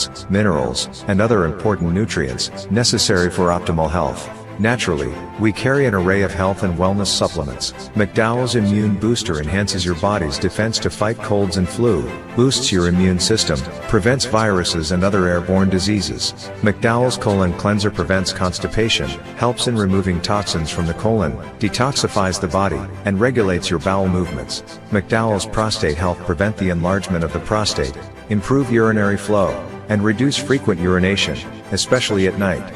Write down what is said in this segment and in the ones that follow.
vitamins, minerals, and other important nutrients necessary for optimal health. Naturally, we carry an array of health and wellness supplements. McDowell's Immune Booster enhances your body's defense to fight colds and flu, boosts your immune system, prevents viruses and other airborne diseases. McDowell's Colon Cleanser prevents constipation, helps in removing toxins from the colon, detoxifies the body, and regulates your bowel movements. McDowell's Prostate Health prevent the enlargement of the prostate, improve urinary flow, and reduce frequent urination, especially at night.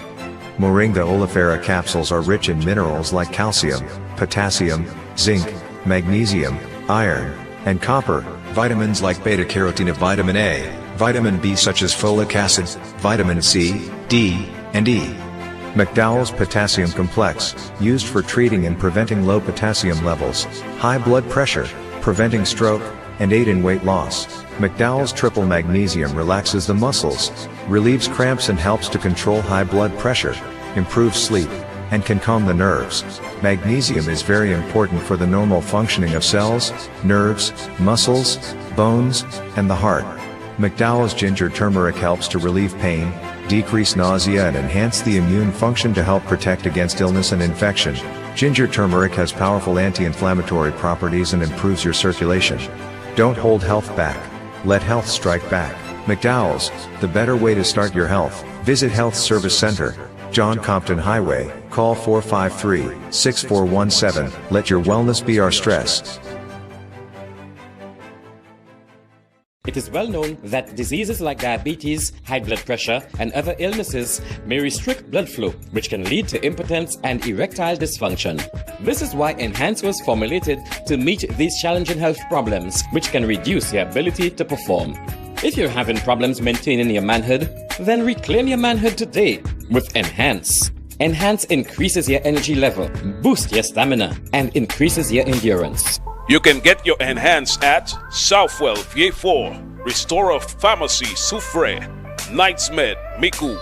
Moringa oleifera capsules are rich in minerals like calcium, potassium, zinc, magnesium, iron, and copper, vitamins like beta-carotene, vitamin A, vitamin B such as folic acid, vitamin C, D, and E. McDowell's Potassium Complex, used for treating and preventing low potassium levels, high blood pressure, preventing stroke, and aid in weight loss. McDowell's Triple Magnesium relaxes the muscles, relieves cramps and helps to control high blood pressure, improves sleep, and can calm the nerves. Magnesium is very important for the normal functioning of cells, nerves, muscles, bones, and the heart. McDowell's Ginger Turmeric helps to relieve pain, decrease nausea and enhance the immune function to help protect against illness and infection. Ginger turmeric has powerful anti-inflammatory properties and improves your circulation. Don't hold health back. Let health strike back. McDowell's, the better way to start your health. Visit Health Service Center, John Compton Highway, call 453-6417. Let your wellness be our stress. It is well known that diseases like diabetes, high blood pressure, and other illnesses may restrict blood flow, which can lead to impotence and erectile dysfunction. This is why Enhance was formulated to meet these challenging health problems, which can reduce your ability to perform. If you're having problems maintaining your manhood, then reclaim your manhood today with Enhance. Enhance increases your energy level, boosts your stamina, and increases your endurance. You can get your Enhance at Southwell VA4, Restorer Pharmacy Soufre, Knights Med Miku,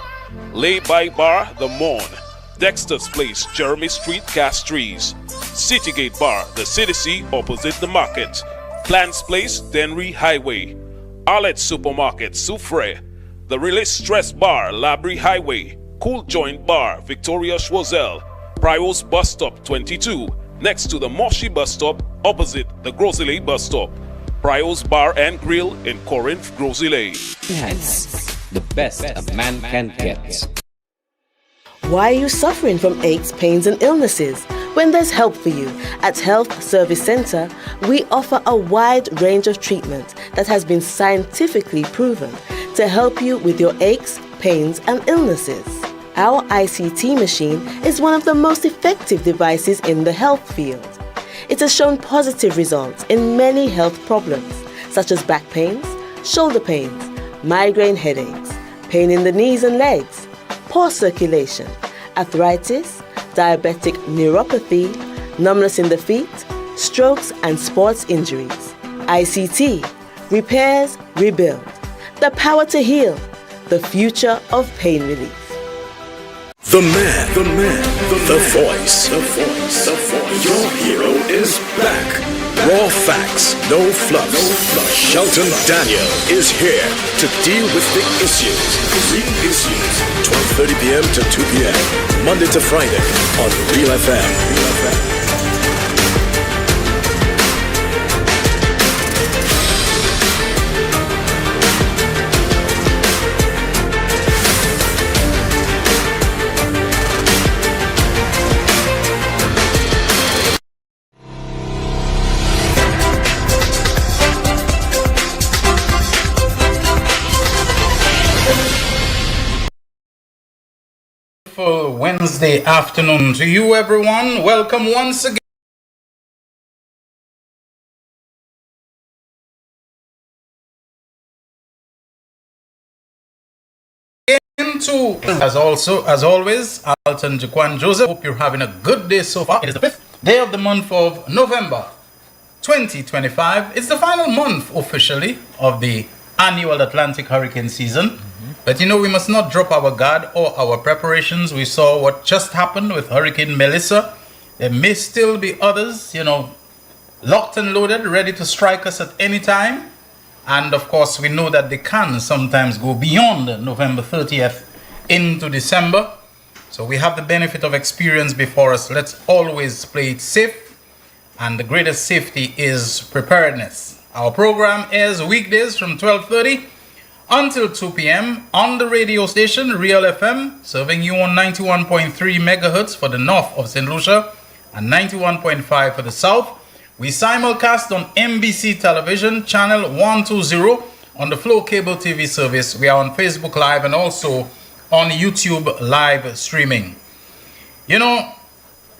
Lay by Bar The Morn, Dexter's Place Jeremy Street Castries, Citygate Bar The City opposite the market, Plants Place Denry Highway, Arlette Supermarket Soufre, The Release Stress Bar Labrie Highway, Cool Joint Bar Victoria Schwazel, Prios Bus Stop 22, next to the Moshi Bus Stop opposite the Grosley Bus Stop. Prios Bar and Grill in Corinth, Grosley. Enhance, the best a man can get. Why are you suffering from aches, pains, and illnesses? When there's help for you. At Health Service Center, we offer a wide range of treatment that has been scientifically proven to help you with your aches, pains, and illnesses. Our ICT machine is one of the most effective devices in the health field. It has shown positive results in many health problems, such as back pains, shoulder pains, migraine headaches, pain in the knees and legs, poor circulation, arthritis, diabetic neuropathy, numbness in the feet, strokes and sports injuries. ICT, repairs, rebuild. The power to heal, the future of pain relief. The voice. Your hero is back. Raw facts, no fluffs. Shelton Daniel is here to deal with the issues. 12:30 p.m. to 2 p.m. Monday to Friday on Real FM. Wednesday afternoon to you, everyone. Welcome once again to, as always, Alton Jaquan Joseph. Hope you're having a good day so far. It is the 5th day of the month of November 2025. It's the final month officially of the annual Atlantic hurricane season. But you know, we must not drop our guard or our preparations. We saw what just happened with Hurricane Melissa. There may still be others, locked and loaded, ready to strike us at any time. And of course, we know that they can sometimes go beyond November 30th into December. So we have the benefit of experience before us. Let's always play it safe. And the greatest safety is preparedness. Our program is weekdays from 12:30 until 2 p.m. on the radio station Real FM, serving you on 91.3 megahertz for the north of St. Lucia and 91.5 for the south. We simulcast on MBC Television, channel 120, on the Flow Cable TV service. We are on Facebook Live and also on YouTube live streaming. You know,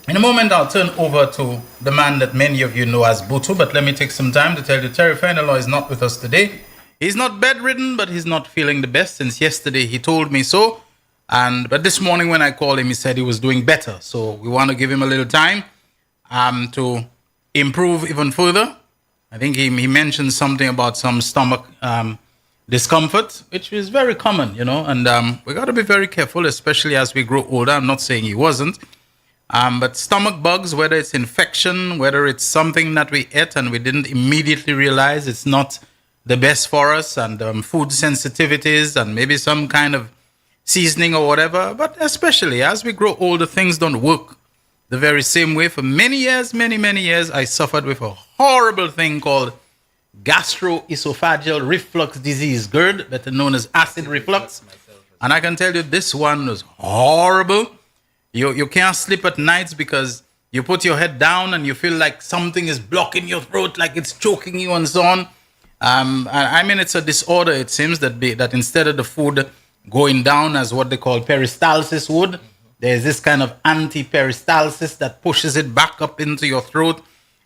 in a moment I'll turn over to the man that many of you know as Butu, but let me take some time to tell you Terry Fenelon is not with us today. He's not bedridden, but he's not feeling the best. Since yesterday he told me so. But this morning when I called him, he said he was doing better. So we want to give him a little time to improve even further. I think he mentioned something about some stomach discomfort, which is very common, you know. And we got to be very careful, especially as we grow older. I'm not saying he wasn't. But stomach bugs, whether it's infection, whether it's something that we ate and we didn't immediately realize it's not the best for us, and food sensitivities and maybe some kind of seasoning or whatever. But especially as we grow older, things don't work the very same way. For many years, many years, I suffered with a horrible thing called gastroesophageal reflux disease, GERD, better known as acid reflux. And I can tell you this one was horrible. You can't sleep at nights because you put your head down and you feel like something is blocking your throat, like it's choking you and so on. I mean, it's a disorder, it seems, that instead of the food going down as what they call peristalsis would, there's this kind of anti-peristalsis that pushes it back up into your throat.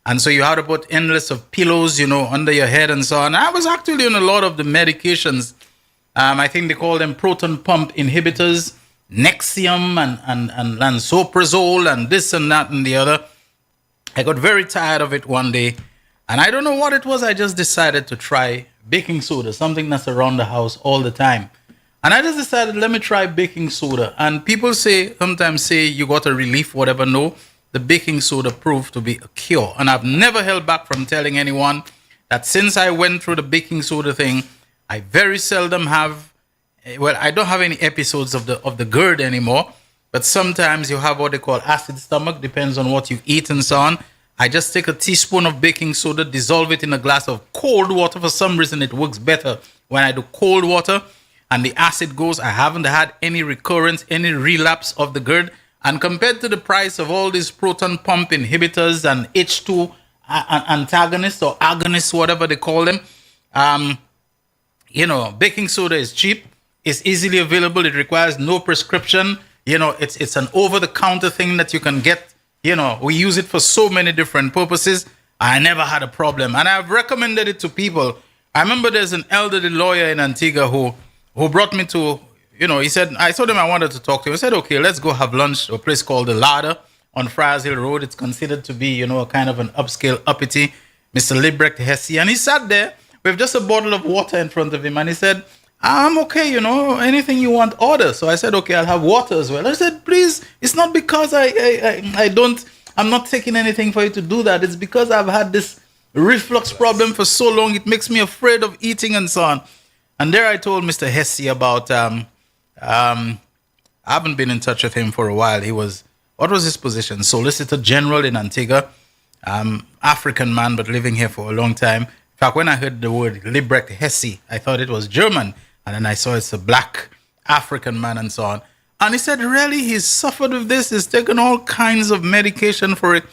And so you have to put endless of pillows, you know, under your head and so on. I was actually on a lot of the medications. I think they call them proton pump inhibitors, Nexium and lansoprazole and this and that and the other. I got very tired of it one day. And I don't know what it was. I just decided to try baking soda, something that's around the house all the time. And I just decided, let me try baking soda. And people sometimes say you got a relief, whatever. No, the baking soda proved to be a cure. And I've never held back from telling anyone that since I went through the baking soda thing, I very seldom have, well, I don't have any episodes of the GERD anymore. But sometimes you have what they call acid stomach, depends on what you eat and so on. I just take a teaspoon of baking soda, dissolve it in a glass of cold water. For some reason, it works better when I do cold water. And the acid goes. I haven't had any recurrence, any relapse of the GERD. And compared to the price of all these proton pump inhibitors and H2 antagonists or agonists, whatever they call them, you know, baking soda is cheap. It's easily available. It requires no prescription. You know, it's an over-the-counter thing that you can get. You know, we use it for so many different purposes. I never had a problem. And I've recommended it to people. I remember there's an elderly lawyer in Antigua who brought me to, you know, he said, I told him I wanted to talk to him. I said, okay, let's go have lunch at a place called The Larder on Friars Hill Road. It's considered to be, you know, a kind of an upscale uppity, Mr. Liebrecht Hesse. And he sat there with just a bottle of water in front of him. And he said, I'm okay, you know, anything you want, order. So I said, okay, I'll have water as well. I said, please, it's not because I'm not taking anything for you to do that. It's because I've had this reflux problem for so long. It makes me afraid of eating and so on. And there I told Mr. Hesse about, I haven't been in touch with him for a while. He was, what was his position? Solicitor General in Antigua, African man, but living here for a long time. In fact, when I heard the word Liebrecht Hesse, I thought it was German. And then I saw it's a black African man and so on. And he said, really, he's suffered with this. He's taken all kinds of medication for it.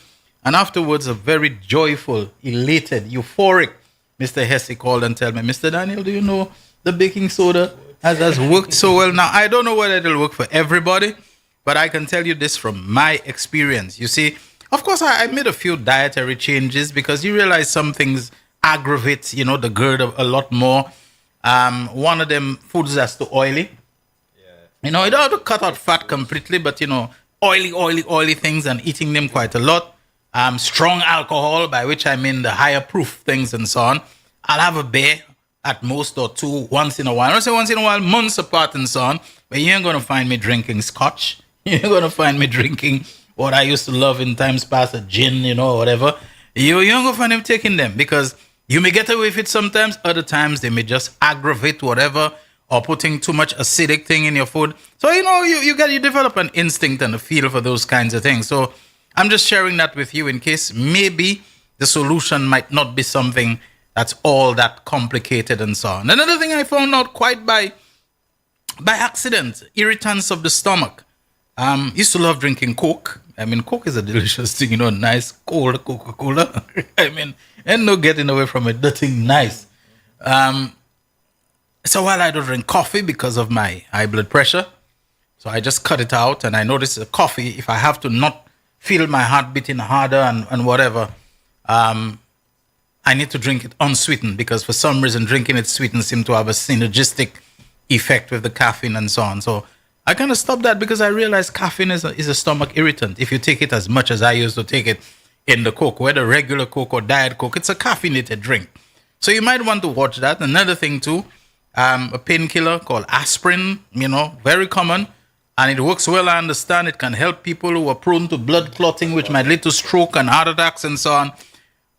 And afterwards, a very joyful, elated, euphoric Mr. Hesse called and told me, Mr. Daniel, do you know the baking soda has worked so well? Now, I don't know whether it'll work for everybody, but I can tell you this from my experience. You see, of course, I made a few dietary changes because you realize some things aggravate, you know, the GERD a lot more. One of them, foods that's too oily. You know, you don't have to cut out fat completely, but, you know, oily things and eating them quite a lot. Strong alcohol, by which I mean the higher proof things and so on. I'll have a beer at most or two once in a while. I say once in a while, months apart and so on. But you ain't going to find me drinking scotch. You ain't going to find me drinking what I used to love in times past, a gin, you know, or whatever. You ain't going to find him taking them because You may get away with it sometimes. Other times they may just aggravate whatever, or putting too much acidic thing in your food. So, you develop an instinct and a feel for those kinds of things. So I'm just sharing that with you in case maybe the solution might not be something that's all that complicated and so on. Another thing I found out quite by accident, irritants of the stomach. Used to love drinking Coke. I mean, Coke is a delicious thing, nice cold Coca-Cola. I mean, and no getting away from it. That thing nice. So while I don't drink coffee because of my high blood pressure, so I just cut it out, and I notice the coffee, if I have to not feel my heart beating harder and whatever, I need to drink it unsweetened, because for some reason drinking it sweetened seems to have a synergistic effect with the caffeine and so on. So I kind of stopped that because I realized caffeine is a stomach irritant. If you take it as much as I used to take it in the Coke, whether regular Coke or Diet Coke, it's a caffeinated drink. So you might want to watch that. Another thing too, a painkiller called aspirin, very common, and it works well. I understand it can help people who are prone to blood clotting, which might lead to stroke and heart attacks and so on.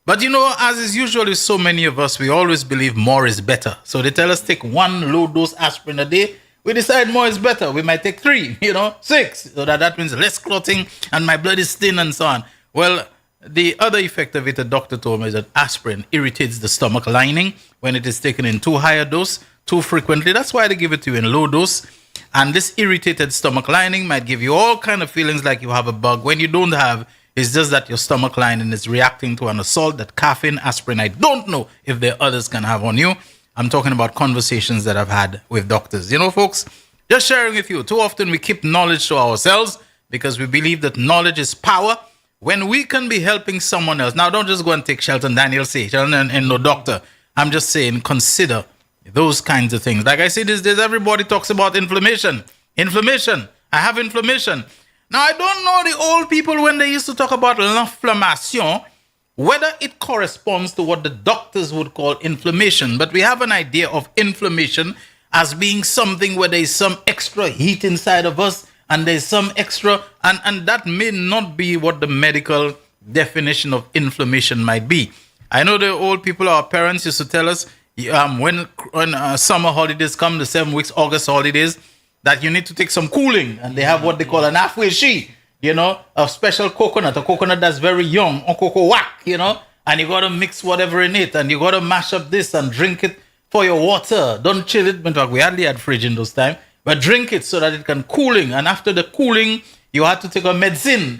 But as is usually so many of us, we always believe more is better. So they tell us take 1 low dose aspirin a day. We decide more is better. We might take 3, 6. So that means less clotting and my blood is thin and so on. Well, the other effect of it, a doctor told me, is that aspirin irritates the stomach lining when it is taken in too high a dose, too frequently. That's why they give it to you in low dose. And this irritated stomach lining might give you all kind of feelings like you have a bug when you don't have. It's just that your stomach lining is reacting to an assault that caffeine, aspirin, I don't know if there are others can have on you. I'm talking about conversations that I've had with doctors. Folks, just sharing with you. Too often we keep knowledge to ourselves because we believe that knowledge is power when we can be helping someone else. Now, don't just go and take Shelton Daniel say, Shelton and no doctor. I'm just saying consider those kinds of things. Like I say these days, everybody talks about inflammation. Inflammation. I have inflammation. Now, I don't know the old people when they used to talk about l'inflammation, whether it corresponds to what the doctors would call inflammation. But we have an idea of inflammation as being something where there's some extra heat inside of us and there's some extra, and that may not be what the medical definition of inflammation might be. I know the old people, our parents used to tell us, when summer holidays come, the 7 weeks August holidays, that you need to take some cooling, and they have what they call an halfway she, a special coconut, a coconut that's very young, or cocoa whack, and you got to mix whatever in it, and you got to mash up this and drink it for your water. Don't chill it. In fact, we hardly had fridge in those times, but drink it so that it can cooling. And after the cooling, you had to take a medicine,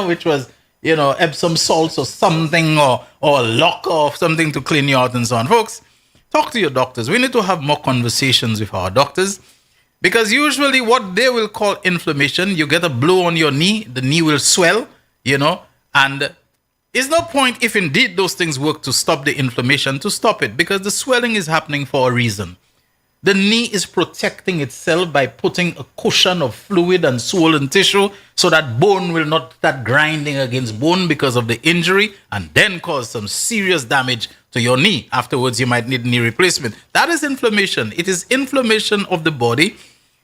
which was, Epsom salts or something, or a lock or something to clean you out and so on. Folks, talk to your doctors. We need to have more conversations with our doctors. Because usually what they will call inflammation, you get a blow on your knee, the knee will swell, and there's no point if indeed those things work to stop the inflammation, to stop it, because the swelling is happening for a reason. The knee is protecting itself by putting a cushion of fluid and swollen tissue so that bone will not start grinding against bone because of the injury and then cause some serious damage to your knee. Afterwards, you might need knee replacement. That is inflammation. It is inflammation of the body,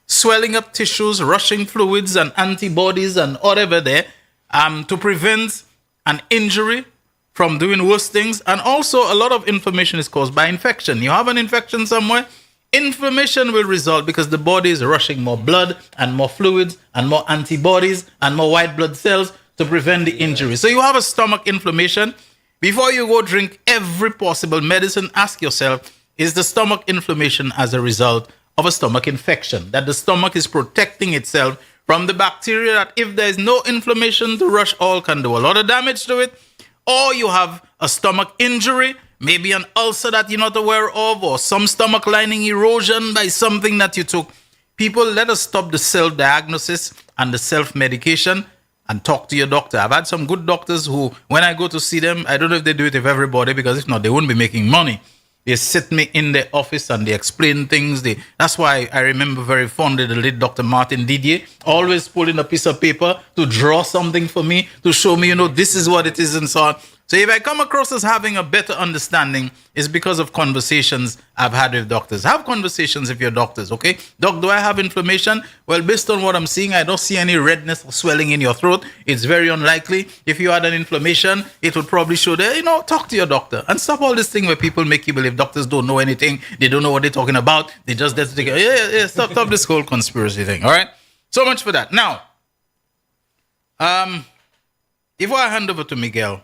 swelling up tissues, rushing fluids and antibodies and whatever there to prevent an injury from doing worse things. And also a lot of inflammation is caused by infection. You have an infection somewhere, inflammation will result because the body is rushing more blood and more fluids and more antibodies and more white blood cells to prevent the injury. So you have a stomach inflammation. Before you go drink every possible medicine, ask yourself, is the stomach inflammation as a result of a stomach infection? That the stomach is protecting itself from the bacteria that if there is no inflammation to rush all can do a lot of damage to it? Or you have a stomach injury, maybe an ulcer that you're not aware of, or some stomach lining erosion by something that you took. People, let us stop the self-diagnosis and the self-medication and talk to your doctor. I've had some good doctors who, when I go to see them, I don't know if they do it with everybody, because if not, they wouldn't be making money. They sit me in their office and they explain things. That's why I remember very fondly the late Dr. Martin Didier, always pulling a piece of paper to draw something for me, to show me, this is what it is and so on. So if I come across as having a better understanding, it's because of conversations I've had with doctors. Have conversations with your doctors, okay? Doc, do I have inflammation? Well, based on what I'm seeing, I don't see any redness or swelling in your throat. It's very unlikely. If you had an inflammation, it would probably show that, talk to your doctor. And stop all this thing where people make you believe doctors don't know anything. They don't know what they're talking about. They just, stop this whole conspiracy thing, all right? So much for that. Now, if I hand over to Miguel,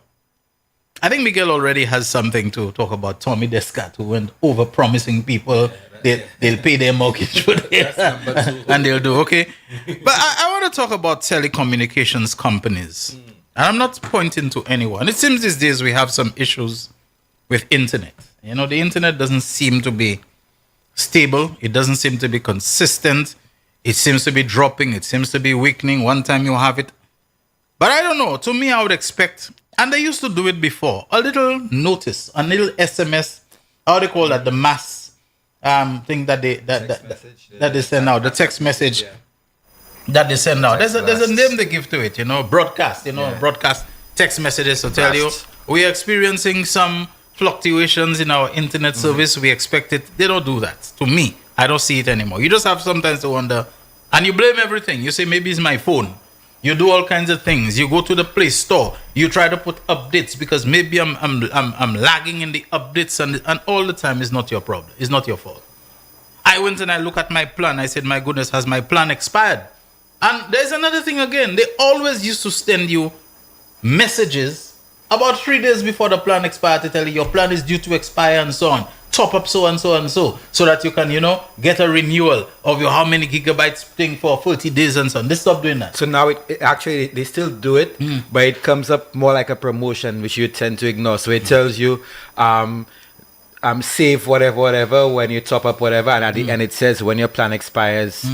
I think Miguel already has something to talk about. Tommy Descat, who went over promising people they'll pay their mortgage for and they'll do, okay? But I want to talk about telecommunications companies. And I'm not pointing to anyone. It seems these days we have some issues with internet. The internet doesn't seem to be stable. It doesn't seem to be consistent. It seems to be dropping. It seems to be weakening. One time you have it. But I don't know. To me, I would expect, and they used to do it before, a little notice, a little SMS, how do they call that? The mass thing that they send out, the text message that they send out. There's a name they give to it, broadcast, broadcast text messages to tell you we are experiencing some fluctuations in our internet service. We expect it. They don't do that. To me, I don't see it anymore. You just have sometimes to wonder, and you blame everything. You say, maybe it's my phone. You do all kinds of things. You go to the Play Store. You try to put updates because maybe I'm lagging in the updates, and all the time it's not your problem. It's not your fault. I went and I look at my plan. I said, my goodness, has my plan expired? And there's another thing again. They always used to send you messages about 3 days before the plan expired to tell you your plan is due to expire and so on. Top up so and so and so that you can, get a renewal of your how many gigabytes thing for 30 days and so on. They stopped doing that. So now it actually, they still do it, but it comes up more like a promotion, which you tend to ignore. So it tells you, save whatever when you top up whatever, and at the end it says when your plan expires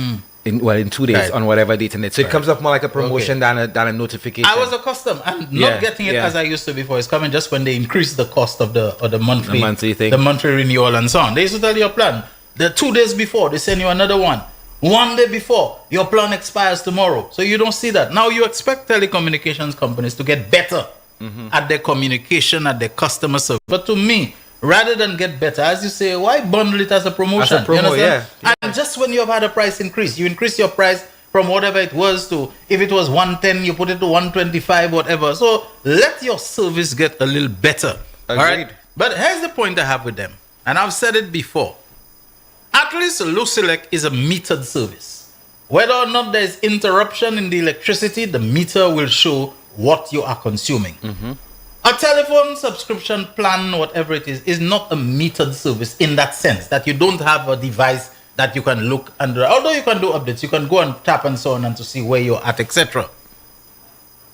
in 2 days on whatever date in it. So it comes up more like a promotion than a notification. I was accustomed and not getting it as I used to before. It's coming just when they increase the cost of the monthly thing, the monthly renewal and so on. They used to tell you your plan. The 2 days before they send you another one. 1 day before your plan expires tomorrow. So you don't see that. Now you expect telecommunications companies to get better at their communication, at their customer service. But to me, rather than get better, as you say, why bundle it as a promotion? As a promo, And just when you have had a price increase, you increase your price from whatever it was to, if it was 110, you put it to 125, whatever. So let your service get a little better. Agreed. All right? But here's the point I have with them, and I've said it before. At least Lucelec is a metered service. Whether or not there's interruption in the electricity, the meter will show what you are consuming. A telephone subscription plan, whatever it is not a metered service in that sense, that you don't have a device that you can look under. Although you can do updates, you can go and tap and so on and to see where you're at, etc.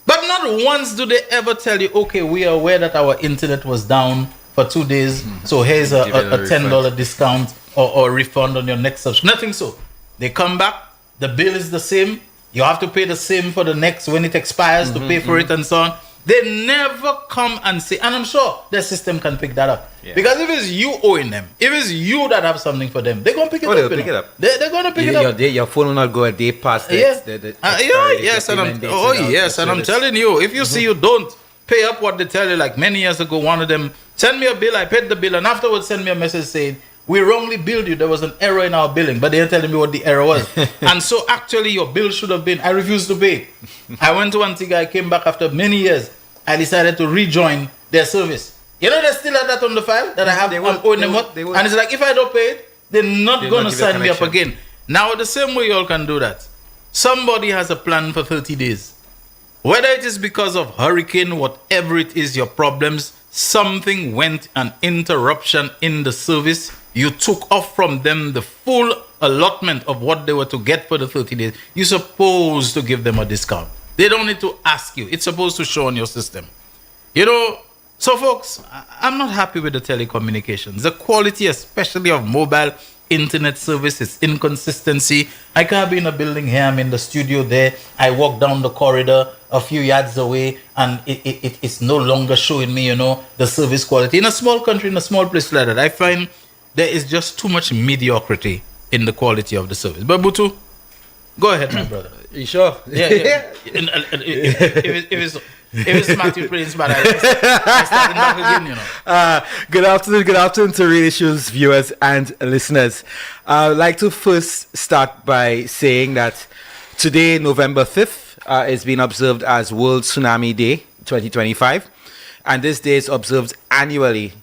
But not once do they ever tell you, okay, we are aware that our internet was down for 2 days, so here's a $10 discount or refund on your next subscription. Nothing so. They come back, the bill is the same, you have to pay the same for the next when it expires to pay for it and so on. They never come and say, and I'm sure their system can pick that up. Yeah. Because if it's you owing them, if it's you that have something for them, they're going to pick it up. They'll pick it up. They're going to pick it up. Your phone will not go a day past and I'm telling you, if you see you don't pay up what they tell you, like many years ago, one of them, send me a bill, I paid the bill, and afterwards send me a message saying, we wrongly billed you. There was an error in our billing, but they didn't tell me what the error was. And so actually your bill should have been, I refused to pay. I went to Antigua, I came back after many years. I decided to rejoin their service. They still have that on the file that I have. I'm owing them up. And it's like, if I don't pay it, they're not going to sign me up again. Now, the same way you all can do that. Somebody has a plan for 30 days. Whether it is because of hurricane, whatever it is, your problems, something went, an interruption in the service. You took off from them the full allotment of what they were to get for the 30 days. You're supposed to give them a discount. They don't need to ask you. It's supposed to show on your system. So folks, I'm not happy with the telecommunications. The quality, especially of mobile internet service, is inconsistency. I can't be in a building here. I'm in the studio there. I walk down the corridor a few yards away and it's no longer showing me, the service quality. In a small country, in a small place like that, I find there is just too much mediocrity in the quality of the service. But Butu, go ahead, my brother. You sure? Yeah. If If it's Matthew Prince, but I started back again, you know. Good afternoon to Real Issues viewers and listeners. I'd like to first start by saying that today, November 5th, is being observed as World Tsunami Day 2025. And this day is observed annually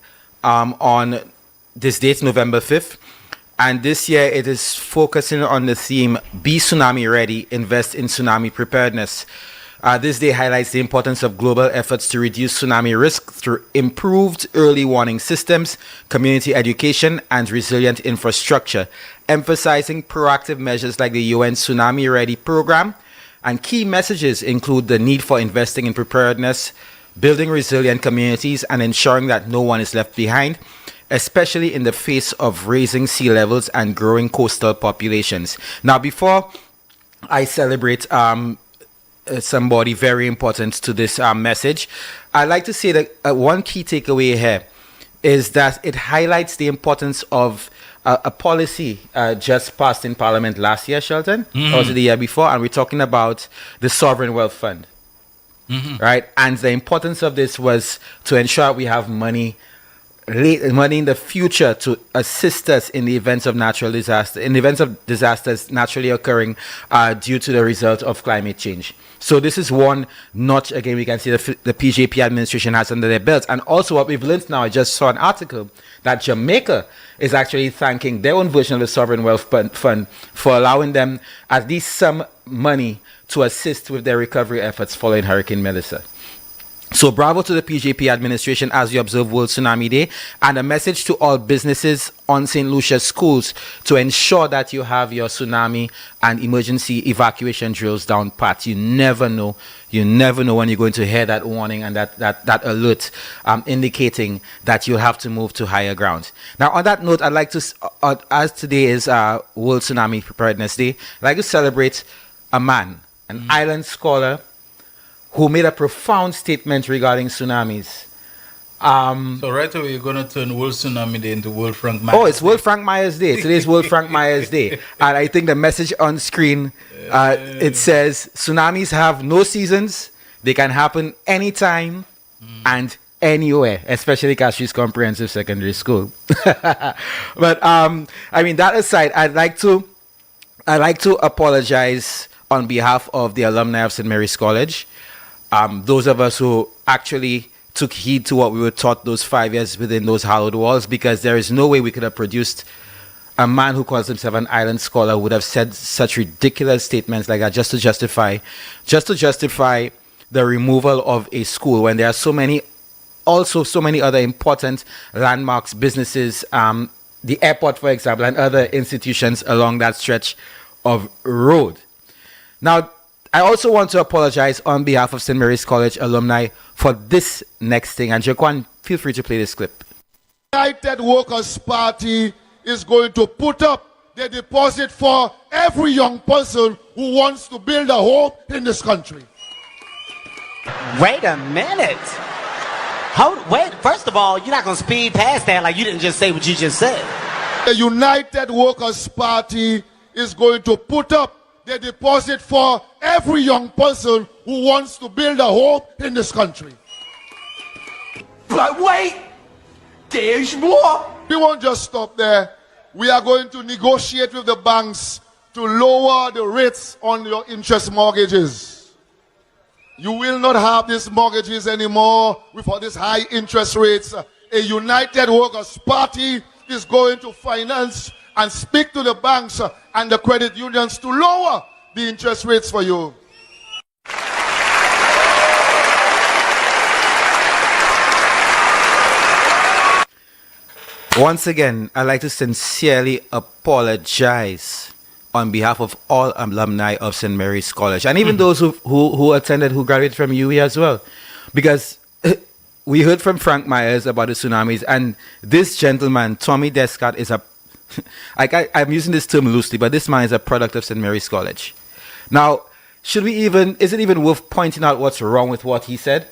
on this date, November 5th. And this year it is focusing on the theme, Be Tsunami Ready, Invest in Tsunami Preparedness. This day highlights the importance of global efforts to reduce tsunami risk through improved early warning systems, community education, and resilient infrastructure, emphasizing proactive measures like the UN Tsunami Ready program. And key messages include the need for investing in preparedness, building resilient communities, and ensuring that no one is left behind, especially in the face of rising sea levels and growing coastal populations. Now, before I celebrate somebody very important to this message, I'd like to say that one key takeaway here is that it highlights the importance of a policy just passed in Parliament last year, Shelton, or was it the year before? And we're talking about the Sovereign Wealth Fund, right? And the importance of this was to ensure we have money in the future to assist us in the events of natural disaster, in the events of disasters naturally occurring due to the result of climate change. So this is one notch, again, we can see the PJP administration has under their belts. And also what we've learned now, I just saw an article that Jamaica is actually thanking their own version of the Sovereign Wealth Fund for allowing them at least some money to assist with their recovery efforts following Hurricane Melissa. So bravo to the PJP administration as we observe World Tsunami Day, and a message to all businesses on St. Lucia schools to ensure that you have your tsunami and emergency evacuation drills down pat. You never know when you're going to hear that warning and that alert indicating that you have to move to higher ground. Now, on that note, I'd like to, as today is World Tsunami Preparedness Day, I'd like to celebrate a man, an island scholar, who made a profound statement regarding tsunamis. So right away, you're going to turn World Tsunami Day into World Frank Myers. Oh, it's World Frank Myers Day. Today's World Frank Myers Day. And I think the message on screen, it says, tsunamis have no seasons. They can happen anytime and anywhere, especially Castries Comprehensive Secondary School. But, I mean, that aside, I'd like to apologize on behalf of the alumni of St. Mary's College. Those of us who actually took heed to what we were taught those 5 years within those hallowed walls, because there is no way we could have produced a man who calls himself an island scholar would have said such ridiculous statements like that just to justify the removal of a school when there are so many other important landmarks, businesses, the airport, for example, and other institutions along that stretch of road. Now, I also want to apologize on behalf of St. Mary's College alumni for this next thing. And Jaquan, feel free to play this clip. United Workers' Party is going to put up the deposit for every young person who wants to build a home in this country. Wait a minute. Wait, first of all, you're not going to speed past that like you didn't just say what you just said. The United Workers' Party is going to put up the deposit for every young person who wants to build a home in this country. But wait, there's more. We won't just stop there. We are going to negotiate with the banks to lower the rates on your interest mortgages. You will not have these mortgages anymore with all these high interest rates. A United Workers' Party is going to finance and speak to the banks and the credit unions to lower the interest rates for you. Once again, I'd like to sincerely apologize on behalf of all alumni of St. Mary's College, and even those who attended, who graduated from UE as well, because we heard from Frank Myers about the tsunamis, and this gentleman, Tommy Descott, is a I'm using this term loosely, but this man is a product of St. Mary's College. Now, is it even worth pointing out what's wrong with what he said?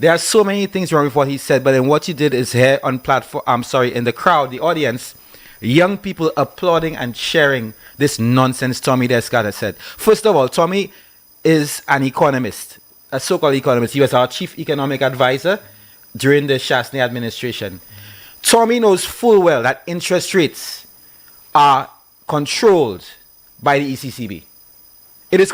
There are so many things wrong with what he said, but then what you did is here on in the crowd, the audience, young people applauding and sharing this nonsense Tommy Descott has said. First of all, Tommy is an economist, a so-called economist. He was our chief economic advisor during the Chastney administration. Tommy knows full well that interest rates are controlled by the ECCB. It is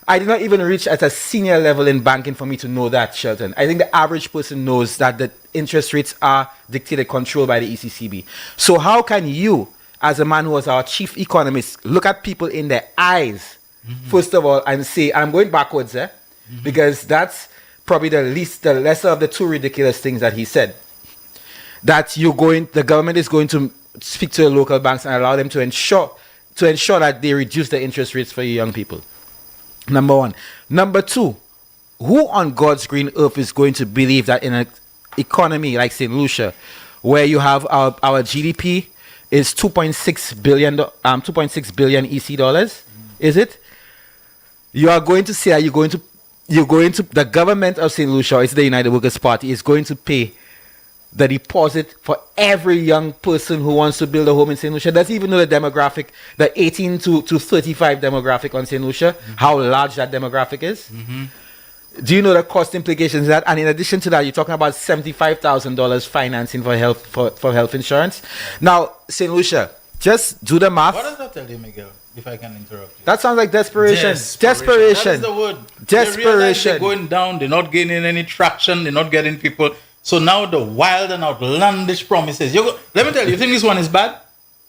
I did not even reach at a senior level in banking for me to know that, Shelton. I think the average person knows that the interest rates are dictated, controlled by the ECCB. So how can you, as a man who was our chief economist, look at people in their eyes, first of all, and say, I'm going backwards, because that's probably the lesser of the two ridiculous things that he said. That the government is going to speak to the local banks and allow them to ensure that they reduce the interest rates for young people. Number one. Number two, who on God's green earth is going to believe that in an economy like St. Lucia, where you have our GDP is 2.6 billion EC dollars, is it? You are going to say that the government of St. Lucia, or it's the United Workers' Party, is going to pay the deposit for every young person who wants to build a home in St. Lucia. Does even know the demographic, the 18 to 35 demographic on St. Lucia, how large that demographic is? Do you know the cost implications of that? And in addition to that, you're talking about $75,000 financing for health insurance. Now, St. Lucia, just do the math. What does that tell you, Miguel? If I can interrupt you. That sounds like desperation. Desperation. That is the word. Desperation. They're going down. They're not gaining any traction. They're not getting people. So now the wild and outlandish promises. Let me tell you, you think this one is bad?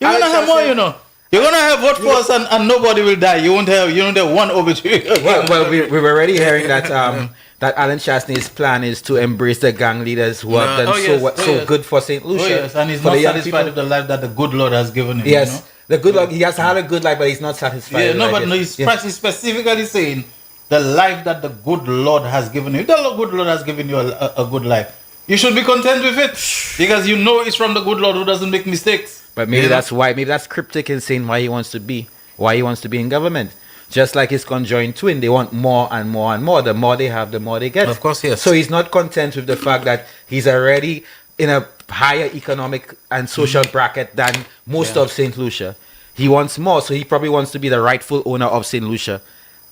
You're going to have more, You're going to have vote for us and nobody will die. You won't have one obituary. Well, we were already hearing that that Alan Chastney's plan is to embrace the gang leaders who have done so good for St. Lucia. Oh, yes. And he's not satisfied with the life that the good Lord has given him. Yes. The good Lord, he has had a good life, but he's not satisfied. He's specifically saying the life that the good Lord has given you. The good Lord has given you a good life. You should be content with it because you know it's from the good Lord who doesn't make mistakes. But maybe that's why. Maybe that's cryptic in saying why he wants to be in government. Just like his conjoined twin, they want more and more and more. The more they have, the more they get. Of course, yes. So he's not content with the fact that he's already in a higher economic and social bracket than most of St. Lucia. He wants more, so he probably wants to be the rightful owner of St. Lucia,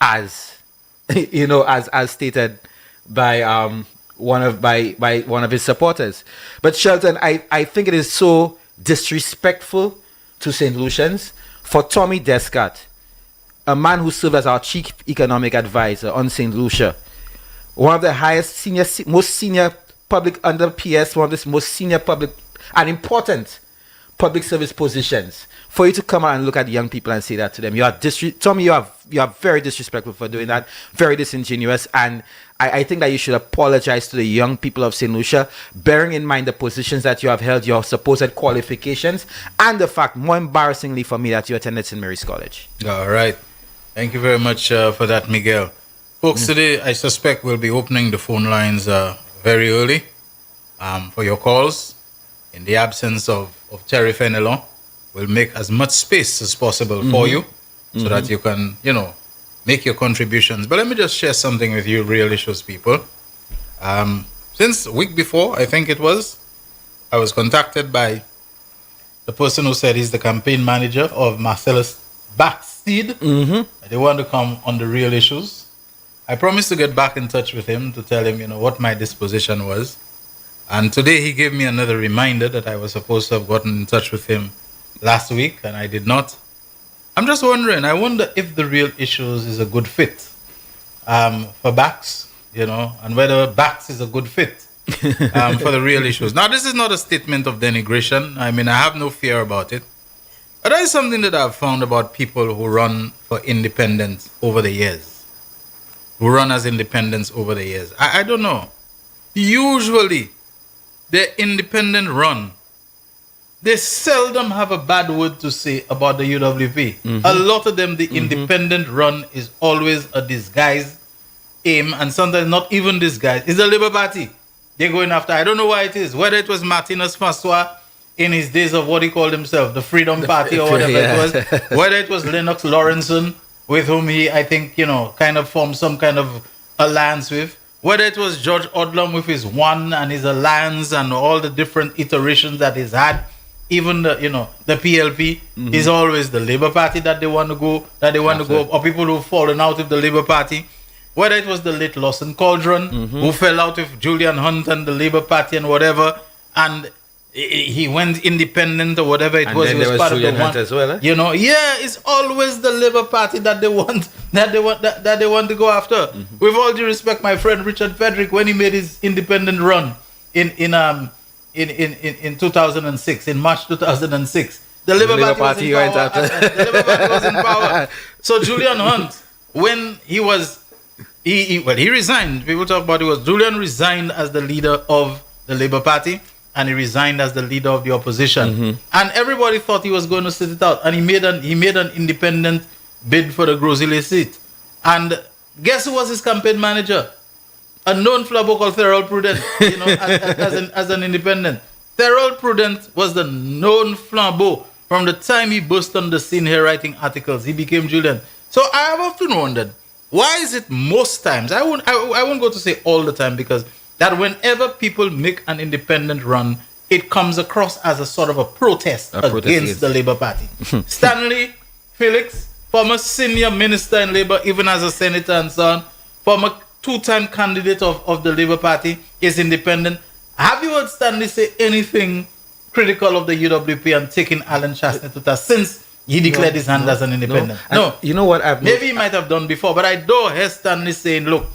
as as stated by one of his supporters. But Shelton, I think it is so disrespectful to St. Lucians for Tommy Descott, a man who served as our chief economic advisor on St. Lucia, one of the most senior public under PS, one of the most senior public and important public service positions, for you to come out and look at young people and say that to them. Tommy, you are very disrespectful for doing that, very disingenuous, and I think that you should apologize to the young people of St. Lucia, bearing in mind the positions that you have held, your supposed qualifications, and the fact, more embarrassingly for me, that you attended St. Mary's College. All right. Thank you very much for that, Miguel. Folks, today I suspect we'll be opening the phone lines very early for your calls. In the absence of Terry Fenelon, we'll make as much space as possible for you so that you can, make your contributions. But let me just share something with you, Real Issues people. Since a week before, I think it was, I was contacted by the person who said he's the campaign manager of Marcellus Backsteed. They want to come on the Real Issues. I promised to get back in touch with him to tell him, what my disposition was. And today he gave me another reminder that I was supposed to have gotten in touch with him last week, and I did not. I'm just wondering, I wonder if the Real Issues is a good fit for Bax, and whether Bax is a good fit for the Real Issues. Now, this is not a statement of denigration. I mean, I have no fear about it. But that is something that I've found about people who run for independence over the years. Who run as independents over the years. I don't know. Usually, their independent run, they seldom have a bad word to say about the UWP. A lot of them, the independent run is always a disguised aim, and sometimes not even disguised. It's the Labour Party they're going after. I don't know why it is. Whether it was Martinez Francois in his days of what he called himself, the Freedom Party or whatever it was. Whether it was Lennox Lawrenson, with whom he, I think, kind of formed some kind of alliance with. Whether it was George Odlum with his one and his alliance and all the different iterations that he's had, even the PLP is always the Labour Party that they want to go, or people who've fallen out of the Labour Party. whether it was the late Lawson Cauldron, who fell out with Julian Hunt and the Labour Party and whatever, and he went independent or whatever it and was. Then he was there was part Julian of the Hunt one, as well. You know, it's always the Labour Party that they want they want to go after. With all due respect, my friend Richard Frederick, when he made his independent run in 2006, in March 2006, the Labour Party was in power. So Julian Hunt, when he resigned. People talk about Julian resigned as the leader of the Labour Party, and he resigned as the leader of the opposition. And everybody thought he was going to sit it out. And he made an independent bid for the Grosile seat. And guess who was his campaign manager? A known flabo called Thurl Prudent, as an independent. Thurl Prudent was the known flambeau from the time he burst on the scene here writing articles. He became Julian. So I have often wondered, why is it most times, I won't go to say all the time, because that whenever people make an independent run, it comes across as a sort of a protest against the Labour Party. Stanley Felix, former senior minister in Labour, even as a senator and so on, former two-time candidate of the Labour Party, is independent. Have you heard Stanley say anything critical of the UWP and taking Alan Chastney to task since he declared his hand as an independent? No. You know what? Maybe he might have done before, but I don't hear Stanley saying, look,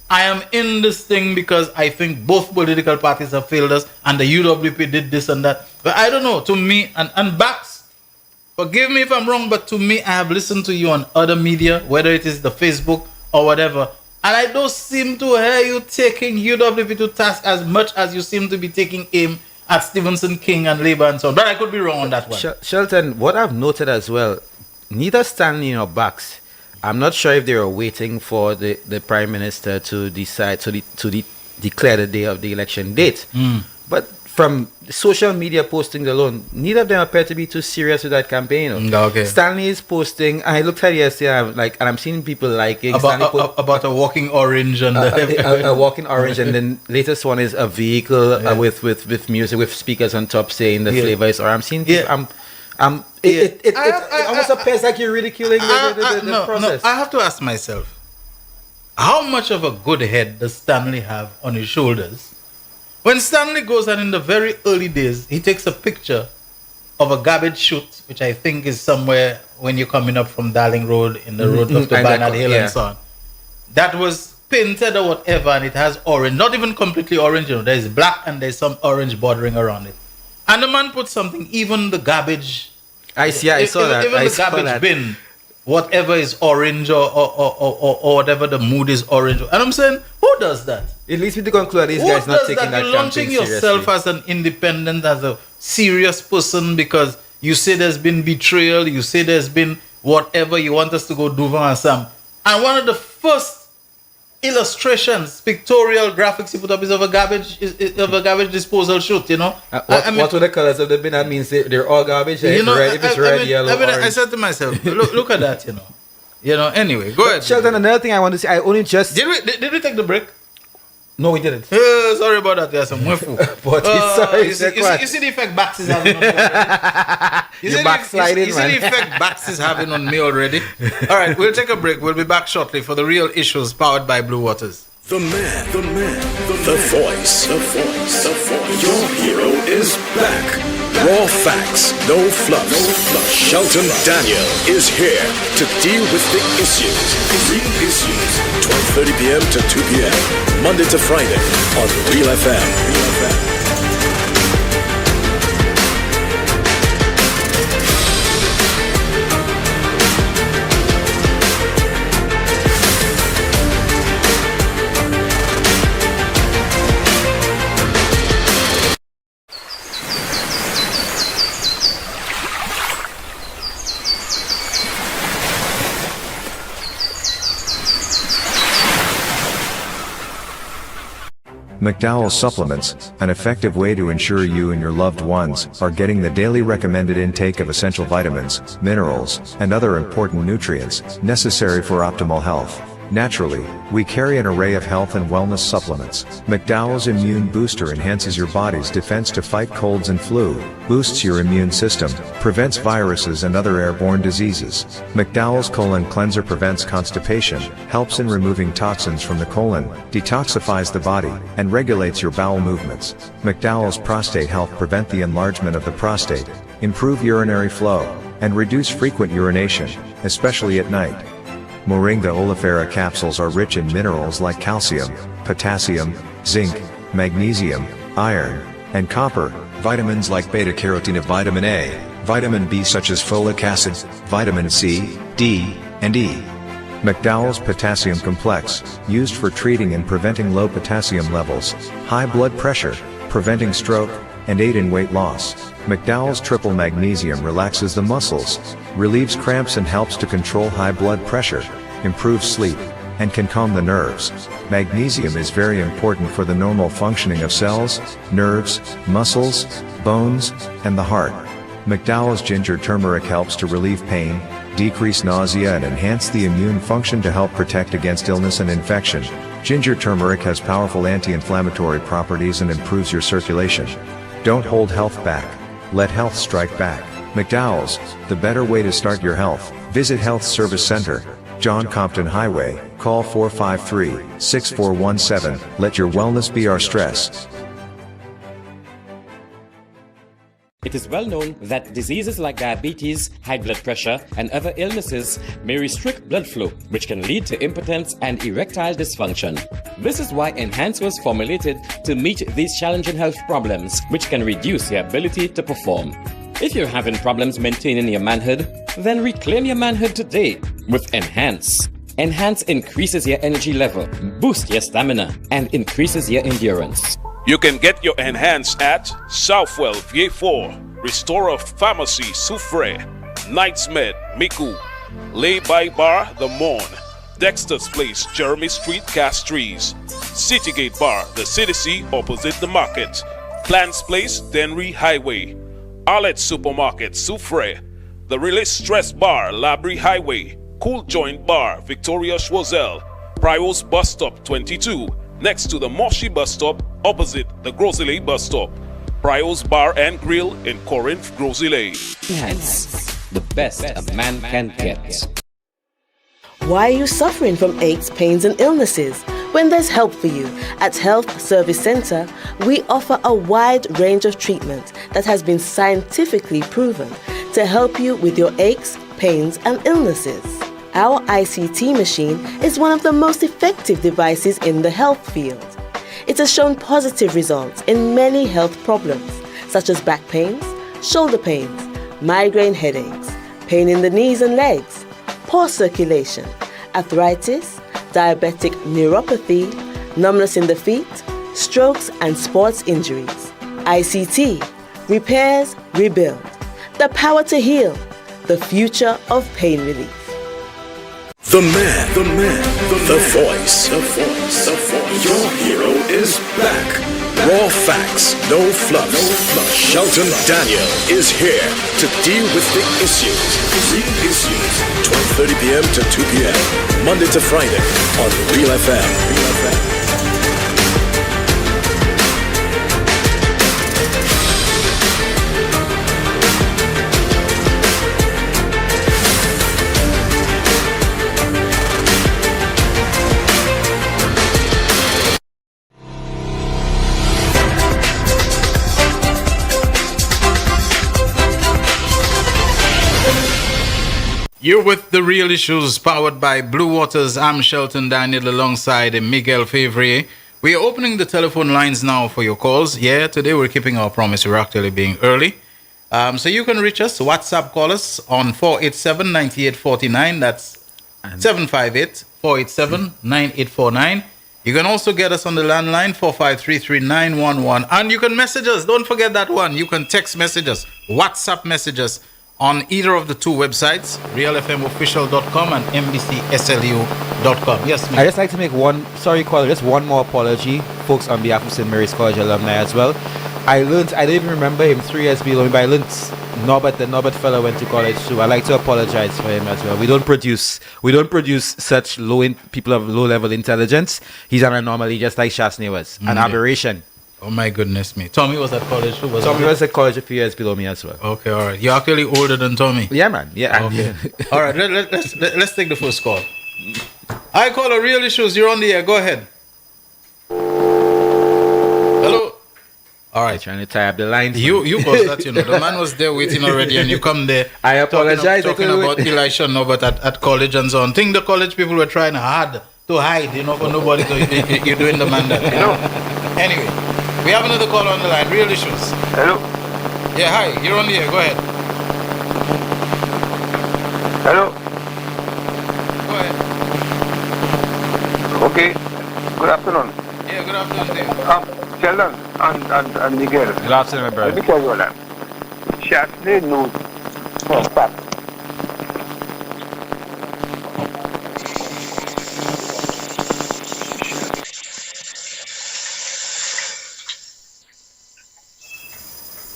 I am in this thing because I think both political parties have failed us and the UWP did this and that. But I don't know. To me, and Bax, forgive me if I'm wrong, but to me, I have listened to you on other media, whether it is the Facebook or whatever, and I don't seem to hear you taking UWP to task as much as you seem to be taking aim at Stevenson King and Labour and so on. But I could be wrong on that one. Shelton, what I've noted as well, neither Stanley nor Bax, I'm not sure if they were waiting for the Prime Minister to decide to declare the day of the election date. But from social media postings alone, neither of them appear to be too serious with that campaign. Okay. Stanley is posting. I looked at it yesterday, and I'm seeing people liking about a walking orange and a walking orange, and then latest one is a vehicle with music with speakers on top saying the flavor is. Or I'm seeing. It almost appears like you're ridiculing the process. No, I have to ask myself, how much of a good head does Stanley have on his shoulders? When Stanley goes and in the very early days, he takes a picture of a garbage chute, which I think is somewhere when you're coming up from Darling Road in the road up to Barnard Hill and so on. That was painted or whatever, and it has orange, not even completely orange, there's black and there's some orange bordering around it. And the man put something, even the garbage. I saw that. Even the garbage bin, whatever is orange or whatever the mood is orange. And I'm saying, who does that? It leads me to conclude these guys not taking that. You're launching yourself as an independent, as a serious person, because you say there's been betrayal, you say there's been whatever, you want us to go do and Sam. And one of the first illustrations, pictorial graphics you put up is of a garbage disposal chute, what were the colors of the bin? That means they're all garbage. If it's red, yellow, orange. I said to myself, look at that, Anyway, go ahead. Shelton, another thing I want to say, I only just... Did we take the break? No, we didn't. Sorry about that. Yes, I'm with you. You see the effect Bax is having on me already? You're backsliding, You see the effect Bax is having on me already? All right, we'll take a break. We'll be back shortly for the Real Issues powered by Blue Waters. The man, the voice. Your hero is back. Raw facts, no fluff. Shelton Daniel is here to deal with the issues. Real Issues, 12:30 p.m. to 2 p.m. Monday to Friday on Real FM. McDowell Supplements, an effective way to ensure you and your loved ones are getting the daily recommended intake of essential vitamins, minerals, and other important nutrients necessary for optimal health. Naturally, we carry an array of health and wellness supplements. McDowell's Immune Booster enhances your body's defense to fight colds and flu, boosts your immune system, prevents viruses and other airborne diseases. McDowell's Colon Cleanser prevents constipation, helps in removing toxins from the colon, detoxifies the body, and regulates your bowel movements. McDowell's Prostate Health prevent the enlargement of the prostate, improve urinary flow, and reduce frequent urination, especially at night. Moringa oleifera capsules are rich in minerals like calcium, potassium, zinc, magnesium, iron, and copper, vitamins like beta-carotene of vitamin A, vitamin B such as folic acid, vitamin C, D, and E. McDowell's Potassium Complex, used for treating and preventing low potassium levels, high blood pressure, preventing stroke, and aid in weight loss. McDowell's Triple Magnesium relaxes the muscles, relieves cramps and helps to control high blood pressure, improves sleep, and can calm the nerves. Magnesium is very important for the normal functioning of cells, nerves, muscles, bones, and the heart. McDowell's Ginger Turmeric helps to relieve pain, decrease nausea and enhance the immune function to help protect against illness and infection. Ginger turmeric has powerful anti-inflammatory properties and improves your circulation. Don't hold health back. Let health strike back. McDowell's, the better way to start your health. Visit Health Service Center, John Compton Highway, call 453-6417. Let your wellness be our stress. It is well known that diseases like diabetes, high blood pressure, and other illnesses may restrict blood flow, which can lead to impotence and erectile dysfunction. This is why Enhance was formulated to meet these challenging health problems, which can reduce your ability to perform. If you're having problems maintaining your manhood, then reclaim your manhood today with Enhance. Enhance increases your energy level, boosts your stamina, and increases your endurance. You can get your Enhance at Southwell VA4, Restorer Pharmacy Soufre, Knights Med Miku, Lay by Bar The Morn, Dexter's Place Jeremy Street Castries, Citygate Bar The CDC opposite the market, Plants Place Denry Highway, Arlette Supermarket Soufre, The Release Stress Bar Labrie Highway, Cool Joint Bar Victoria Schwazel, Prios Bus Stop 22, next to the Moshi Bus Stop opposite the Grosley Bus Stop. Prios Bar and Grill in Corinth, Grosley. Enhance, the best a man can get. Why are you suffering from aches, pains, and illnesses? When there's help for you, at Health Service Center, we offer a wide range of treatment that has been scientifically proven to help you with your aches, pains, and illnesses. Our ICT machine is one of the most effective devices in the health field. It has shown positive results in many health problems, such as back pains, shoulder pains, migraine headaches, pain in the knees and legs, poor circulation, arthritis, diabetic neuropathy, numbness in the feet, strokes and sports injuries. ICT, repairs, rebuild, the power to heal, the future of pain relief. The man, the voice. Your hero is back. Raw facts, no fluff. Shelton Daniel is here to deal with the issues. Real issues. 12:30 p.m. to 2 p.m. Monday to Friday on Real FM. You're with The Real Issues, powered by Blue Waters. I'm Shelton Daniel alongside Miguel Favre. We are opening the telephone lines now for your calls. Yeah, today we're keeping our promise. We're actually being early. So you can reach us, WhatsApp call us on 487-9849. That's 758-487-9849. You can also get us on the landline 4533911. And you can message us. Don't forget that one. You can text messages, WhatsApp messages on either of the two websites, realfmofficial.com and mbcslu.com. Yes, ma'am. I'd just like to make just one more apology, folks, on behalf of St. Mary's College alumni as well. I didn't even remember him 3 years below me, but I learned Norbert, the Norbert fellow went to college too. I'd like to apologize for him as well. We don't produce such people of low level intelligence. He's an anomaly, just like Shasney was. An aberration. Oh my goodness me. Tommy was at college too, Tommy was at college a few years below me as well. Okay, all right. You're actually older than Tommy. Yeah, man. Yeah. Okay. All right, let's take the first call. I call a Real Issues. You're on the air. Go ahead. Hello. All right. Trying to tie up the lines. You caused that, you know. The man was there waiting already, and you come there. I apologize. Talking about Elisha Norbert at college and so on. Think the college people were trying hard to hide, you know, for nobody to. You're doing the man that, you know. Anyway, we have another call on the line. Real Issues. Hello. Yeah, hi. You're on the air. Go ahead. Hello. Go ahead. Okay. Good afternoon. Yeah, good afternoon to you. Sheldon and Miguel. Good afternoon, my brother. Let me tell you that. Shasney knows for a fact.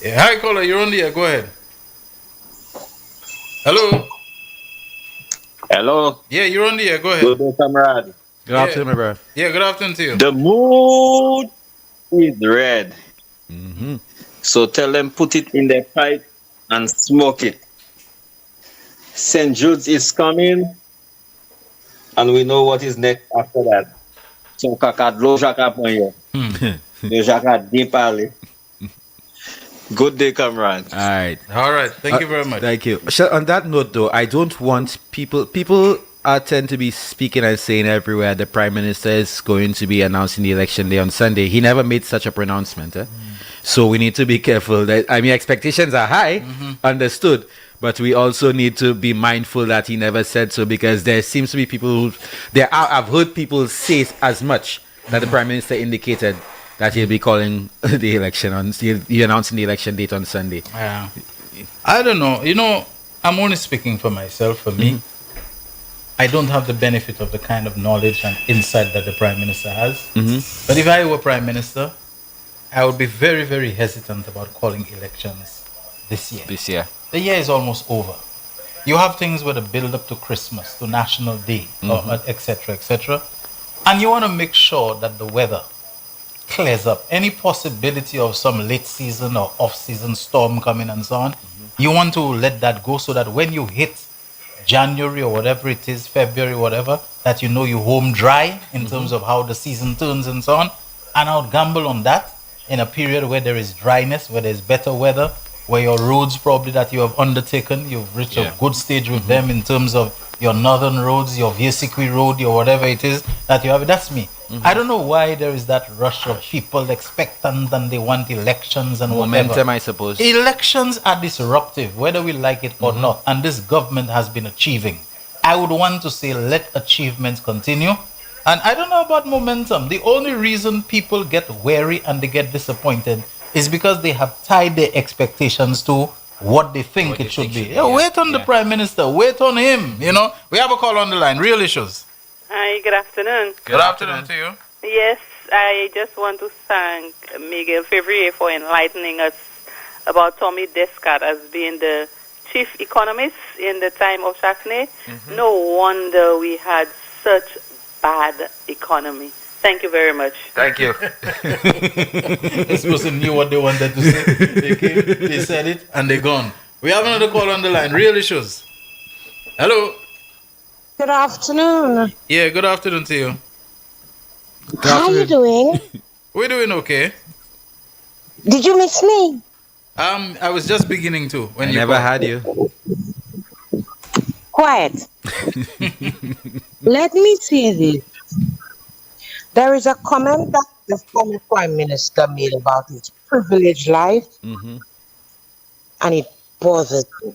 Yeah, hi, caller. You're on the air. Go ahead. Hello. Hello. Yeah, you're on the air. Go ahead. Good day, comrade. Good afternoon, my brother. Yeah, good afternoon to you. The mood is red. Mm-hmm. So tell them put it in their pipe and smoke it. St. Jude's is coming, and we know what is next after that. So kakadlo jaka ponyo. De jaka dipale. Good day, comrade. All right. All right. Thank you very much. Thank you. On that note, though, I don't want people tend to be speaking and saying everywhere the Prime Minister is going to be announcing the election day on Sunday. He never made such a pronouncement. So we need to be careful. Expectations are high, understood. But we also need to be mindful that he never said so, because there seems to be people I've heard people say as much that the Prime Minister indicated that he'll be calling the election he'll be announcing the election date on Sunday. Yeah. I don't know. You know, I'm only speaking for myself. For me, I don't have the benefit of the kind of knowledge and insight that the Prime Minister has. But if I were Prime Minister, I would be very, very hesitant about calling elections this year. The year is almost over. You have things where the build up to Christmas, to National Day, etc., etc. And you want to make sure that the weather clears up. Any possibility of some late season or off-season storm coming and so on, you want to let that go so that when you hit January or whatever it is, February, whatever, that you know you home dry in terms of how the season turns and so on. And I would gamble on that in a period where there is dryness, where there's better weather, where your roads probably that you have undertaken, you've reached a good stage with them in terms of your northern roads, your Viesikwi road, your whatever it is that you have. That's me. I don't know why there is that rush of people expectant and they want elections and momentum, whatever. I suppose. Elections are disruptive, whether we like it or not, and this government has been achieving. I would want to say let achievements continue. And I don't know about momentum. The only reason people get wary and they get disappointed is because they have tied their expectations to what they think it should be. Wait on the Prime Minister. Wait on him. You know, we have a call on the line. Real Issues. Hi, good afternoon. Good afternoon to you. Yes, I just want to thank Miguel Fevrier for enlightening us about Tommy Descott as being the chief economist in the time of Chasney. No wonder we had such bad economy. Thank you very much. Thank you. This person knew what they wanted to say. They came, they said it, and they're gone. We have another call on the line. Real Issues. Hello. Good afternoon. Yeah, good afternoon to you. How are you doing? We're doing okay. Did you miss me? I was just beginning to when you never called. had you. Quiet. Let me say this. There is a comment that the former Prime Minister made about his privileged life, and it bothered me.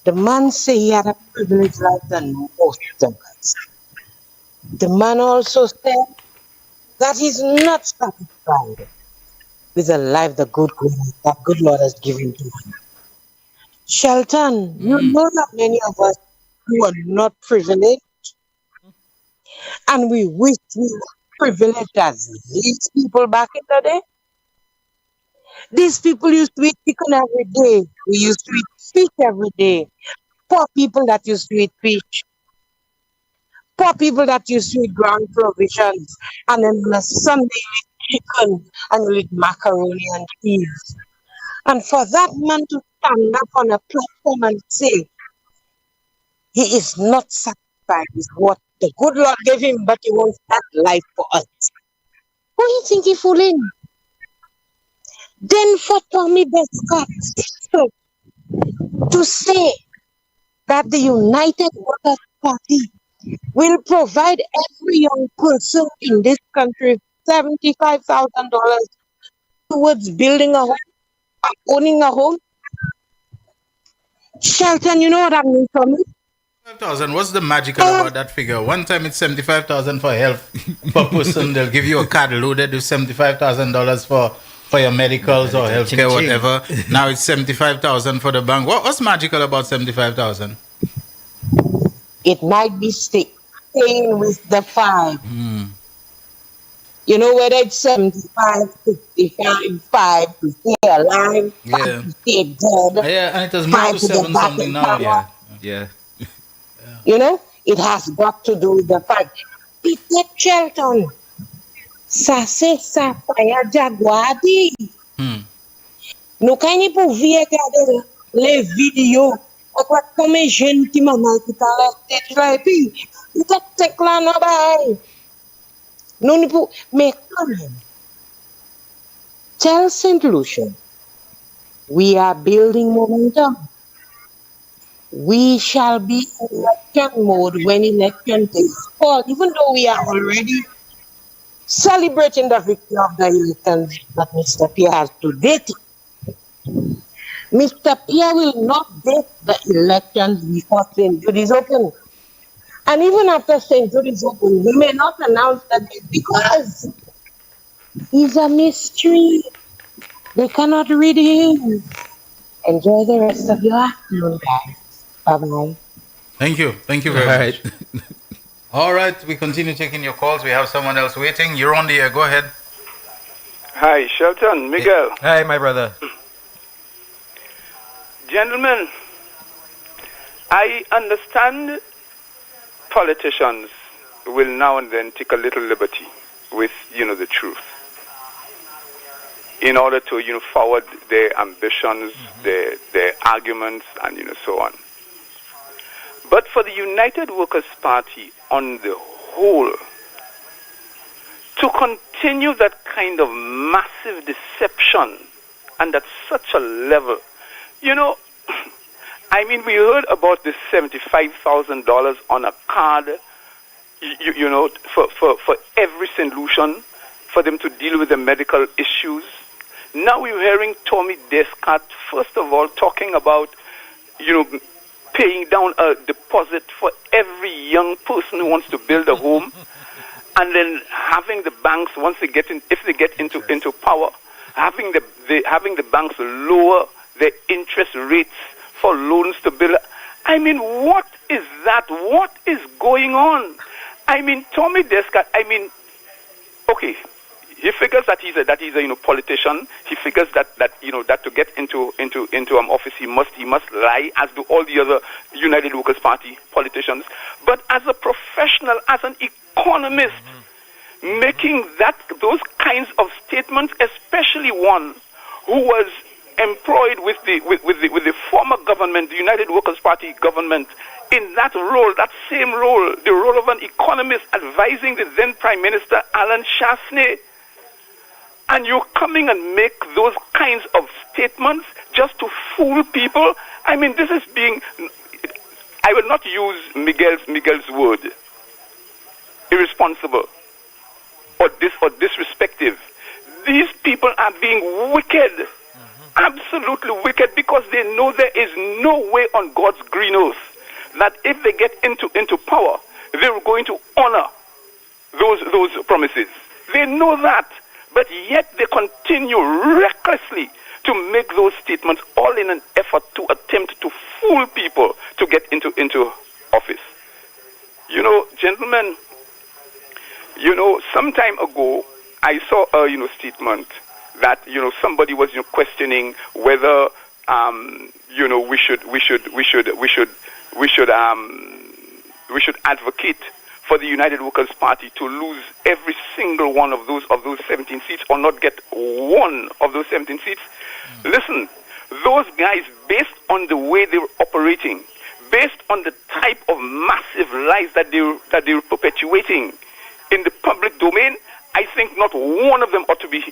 The man said he had a privileged life than most of us. The man also said that he's not satisfied with the life that good Lord has given to him. Shelton, you know that many of us who are not privileged, and we wish we were privileged as these people back in the day. These people used to eat chicken every day. We used to eat fish every day. Poor people that used to eat fish. Poor people that used to eat ground provisions. And then on a Sunday, we eat chicken and we eat macaroni and cheese. And for that man to stand up on a platform and say, he is not satisfied with what the good Lord gave him, but he wants that life for us. Who do you think he fooling? Then for Tommy Bescott to say that the United Workers' Party will provide every young person in this country $75,000 towards building a home, owning a home. Shelton, you know what I mean for me? 5,000. What's the magical about that figure? One time it's 75,000 for health per person. They'll give you a card loaded with $75,000 for your medicals or healthcare, whatever. Now it's 75,000 for the bank. What's magical about 75,000? It might be staying with the 5. You know, whether it's 75, 65, 5 to stay alive, 5 to stay dead. Yeah, and it has moved to 7 something now. Yeah. You know, it has got to do with the fact. Peter Shelton, Sase Sapaya Jaguadi. Nou kani pou vie gade le video. Akwa kome jen ti mamal ki ta la stage la epi. Ita tek la na bay. Nou ni pou, me kamen. Tell St. Lucia, we are building momentum. We shall be in election mode when election takes place, even though we are already celebrating the victory of the elections that Mr. Pierre has to date. Mr. Pierre will not date the elections before St. Jude is open. And even after St. Jude is open, we may not announce the date because he's a mystery. They cannot read him. Enjoy the rest of your afternoon, guys. Bye-bye. Thank you. Thank you very much. All right, we continue taking your calls. We have someone else waiting. You're on the air. Go ahead. Hi, Shelton, Miguel. Hi, my brother. Gentlemen, I understand politicians will now and then take a little liberty with, the truth in order to, forward their ambitions, their arguments, and, so on. But for the United Workers' Party on the whole, to continue that kind of massive deception and at such a level, we heard about this $75,000 on a card, for every St. Lucian, for them to deal with the medical issues. Now we're hearing Tommy Descott, first of all, talking about, paying down a deposit for every young person who wants to build a home, and then having the banks, once they get in, if they get into power, having the banks lower their interest rates for loans to build. What is that? What is going on? Tommy Descott. Okay. He figures that he's a politician. He figures that to get into office he must lie, as do all the other United Workers' Party politicians. But as a professional, as an economist, making those kinds of statements, especially one who was employed with the former government, the United Workers' Party government, in that role, that same role, the role of an economist advising the then Prime Minister Alan Chastanet. And you're coming and make those kinds of statements just to fool people. This is being, I will not use Miguel's word, irresponsible or disrespectful. These people are being wicked, absolutely wicked, because they know there is no way on God's green earth that if they get into power, they're going to honor those promises. They know that. But yet they continue recklessly to make those statements, all in an effort to attempt to fool people to get into office. Gentlemen, some time ago, I saw a statement that somebody was questioning whether we should advocate for the United Workers' Party to lose every single one of those 17 seats or not get one of those 17 seats. Listen, those guys, based on the way they were operating, based on the type of massive lies that they were perpetuating in the public domain, I think not one of them ought to be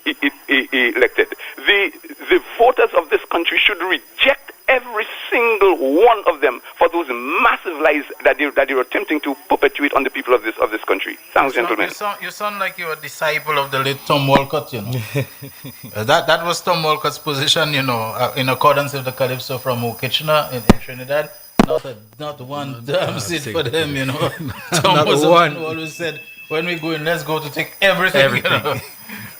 elected. The voters of this country should reject every single one of them for those massive lies that they were attempting to perpetuate on the people of this country. Thanks, gentlemen. You sound like you're a disciple of the late Tom Walcott, that was Tom Walcott's position, in accordance with the Calypso from Kitchener in Trinidad. Not one damn seat for them, Tom was the one who always said, when we go in, let's go to take everything.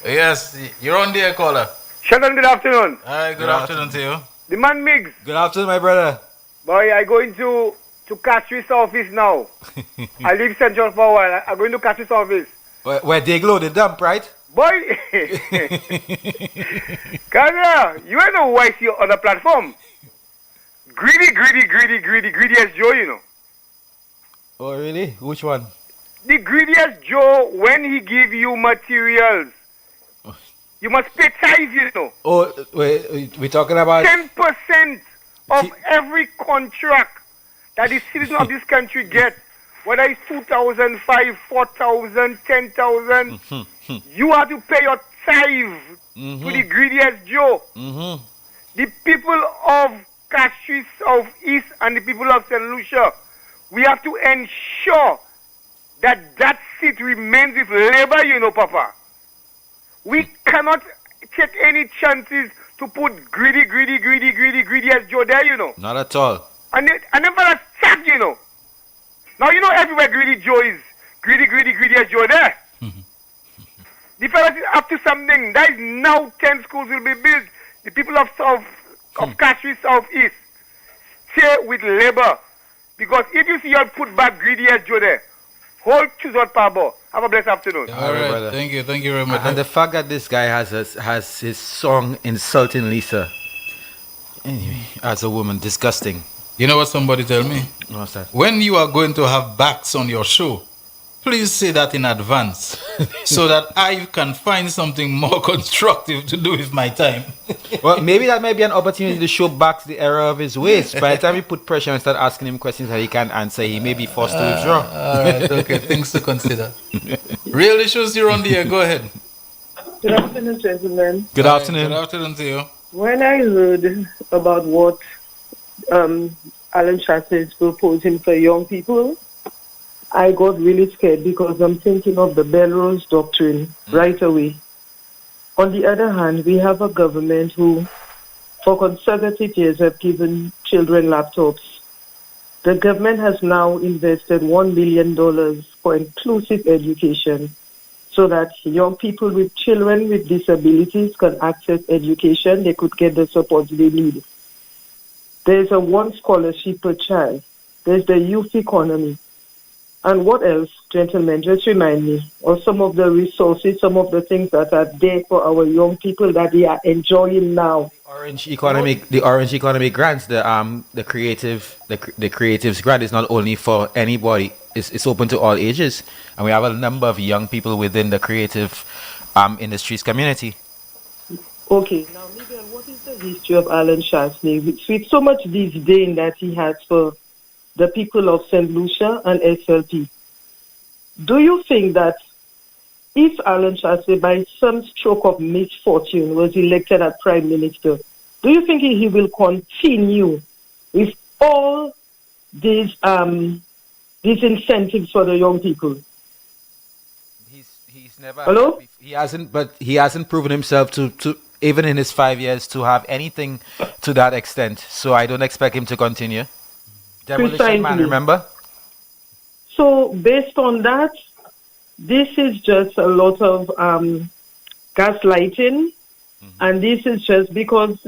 Yes, you're on the air, caller. Sheldon, good afternoon. Hi, good afternoon to you. The man Miggs. Good afternoon, my brother. Boy, I go into Castries office now. I leave Central for a while. I go into Castries office. Where they glow the dump, right? Boy, Kanya, you ain't no wise your other platform. Greedy as Joe, Oh, really? Which one? The greediest Joe, when he give you materials, you must pay tithes, Oh, we're talking about 10% of every contract that the citizens of this country get, whether it's 2,005, 4,000, 10,000, you have to pay your tithe to the greediest Joe. The people of Castries South East and the people of St. Lucia, we have to ensure that seat remains with Labour, Papa. We cannot take any chances to put greedy as Joe there, Not at all. And then for that sack, Now, everywhere greedy Joe is. Greedy as Joe there. The fellas is up to something. That is now 10 schools will be built. The people of Castries South East stay with Labour. Because if you see you put back greedy as Joe there, hold choose out Pabo. Have a blessed afternoon. All right, brother. Thank you very much. And the fact that this guy has his song insulting Lisa, anyway, as a woman, disgusting. You know what somebody tell me? What's that? When you are going to have backs on your show, please say that in advance so that I can find something more constructive to do with my time. Well, maybe that might be an opportunity to show back the error of his ways. By the time we put pressure and start asking him questions that he can't answer, he may be forced to withdraw. All right, okay, things to consider. Real issues, you're on the air. Go ahead. Good afternoon, gentlemen. Good afternoon. Good afternoon to you. When I heard about what Alan Chancellor is proposing for young people, I got really scared because I'm thinking of the Belrose Doctrine right away. On the other hand, we have a government who, for consecutive years, have given children laptops. The government has now invested $1 million for inclusive education so that young people with children with disabilities can access education. They could get the support they need. There's a one scholarship per child. There's the youth economy. And what else, gentlemen, just remind me of some of the resources, some of the things that are there for our young people that they are enjoying now. The Orange Economic grants, the Creatives grant is not only for anybody, it's open to all ages. And we have a number of young people within the creative industries community. Okay, now Miguel, what is the history of Alan Chancellor? With so much disdain that he has for the people of St. Lucia and SLP. Do you think that if Alan Chancellor, by some stroke of misfortune, was elected as Prime Minister, do you think he will continue with all these incentives for the young people? He's never. Hello? He hasn't proven himself to even in his 5 years to have anything to that extent. So I don't expect him to continue. Demolition Man, remember? So based on that, this is just a lot of gaslighting, and this is just because,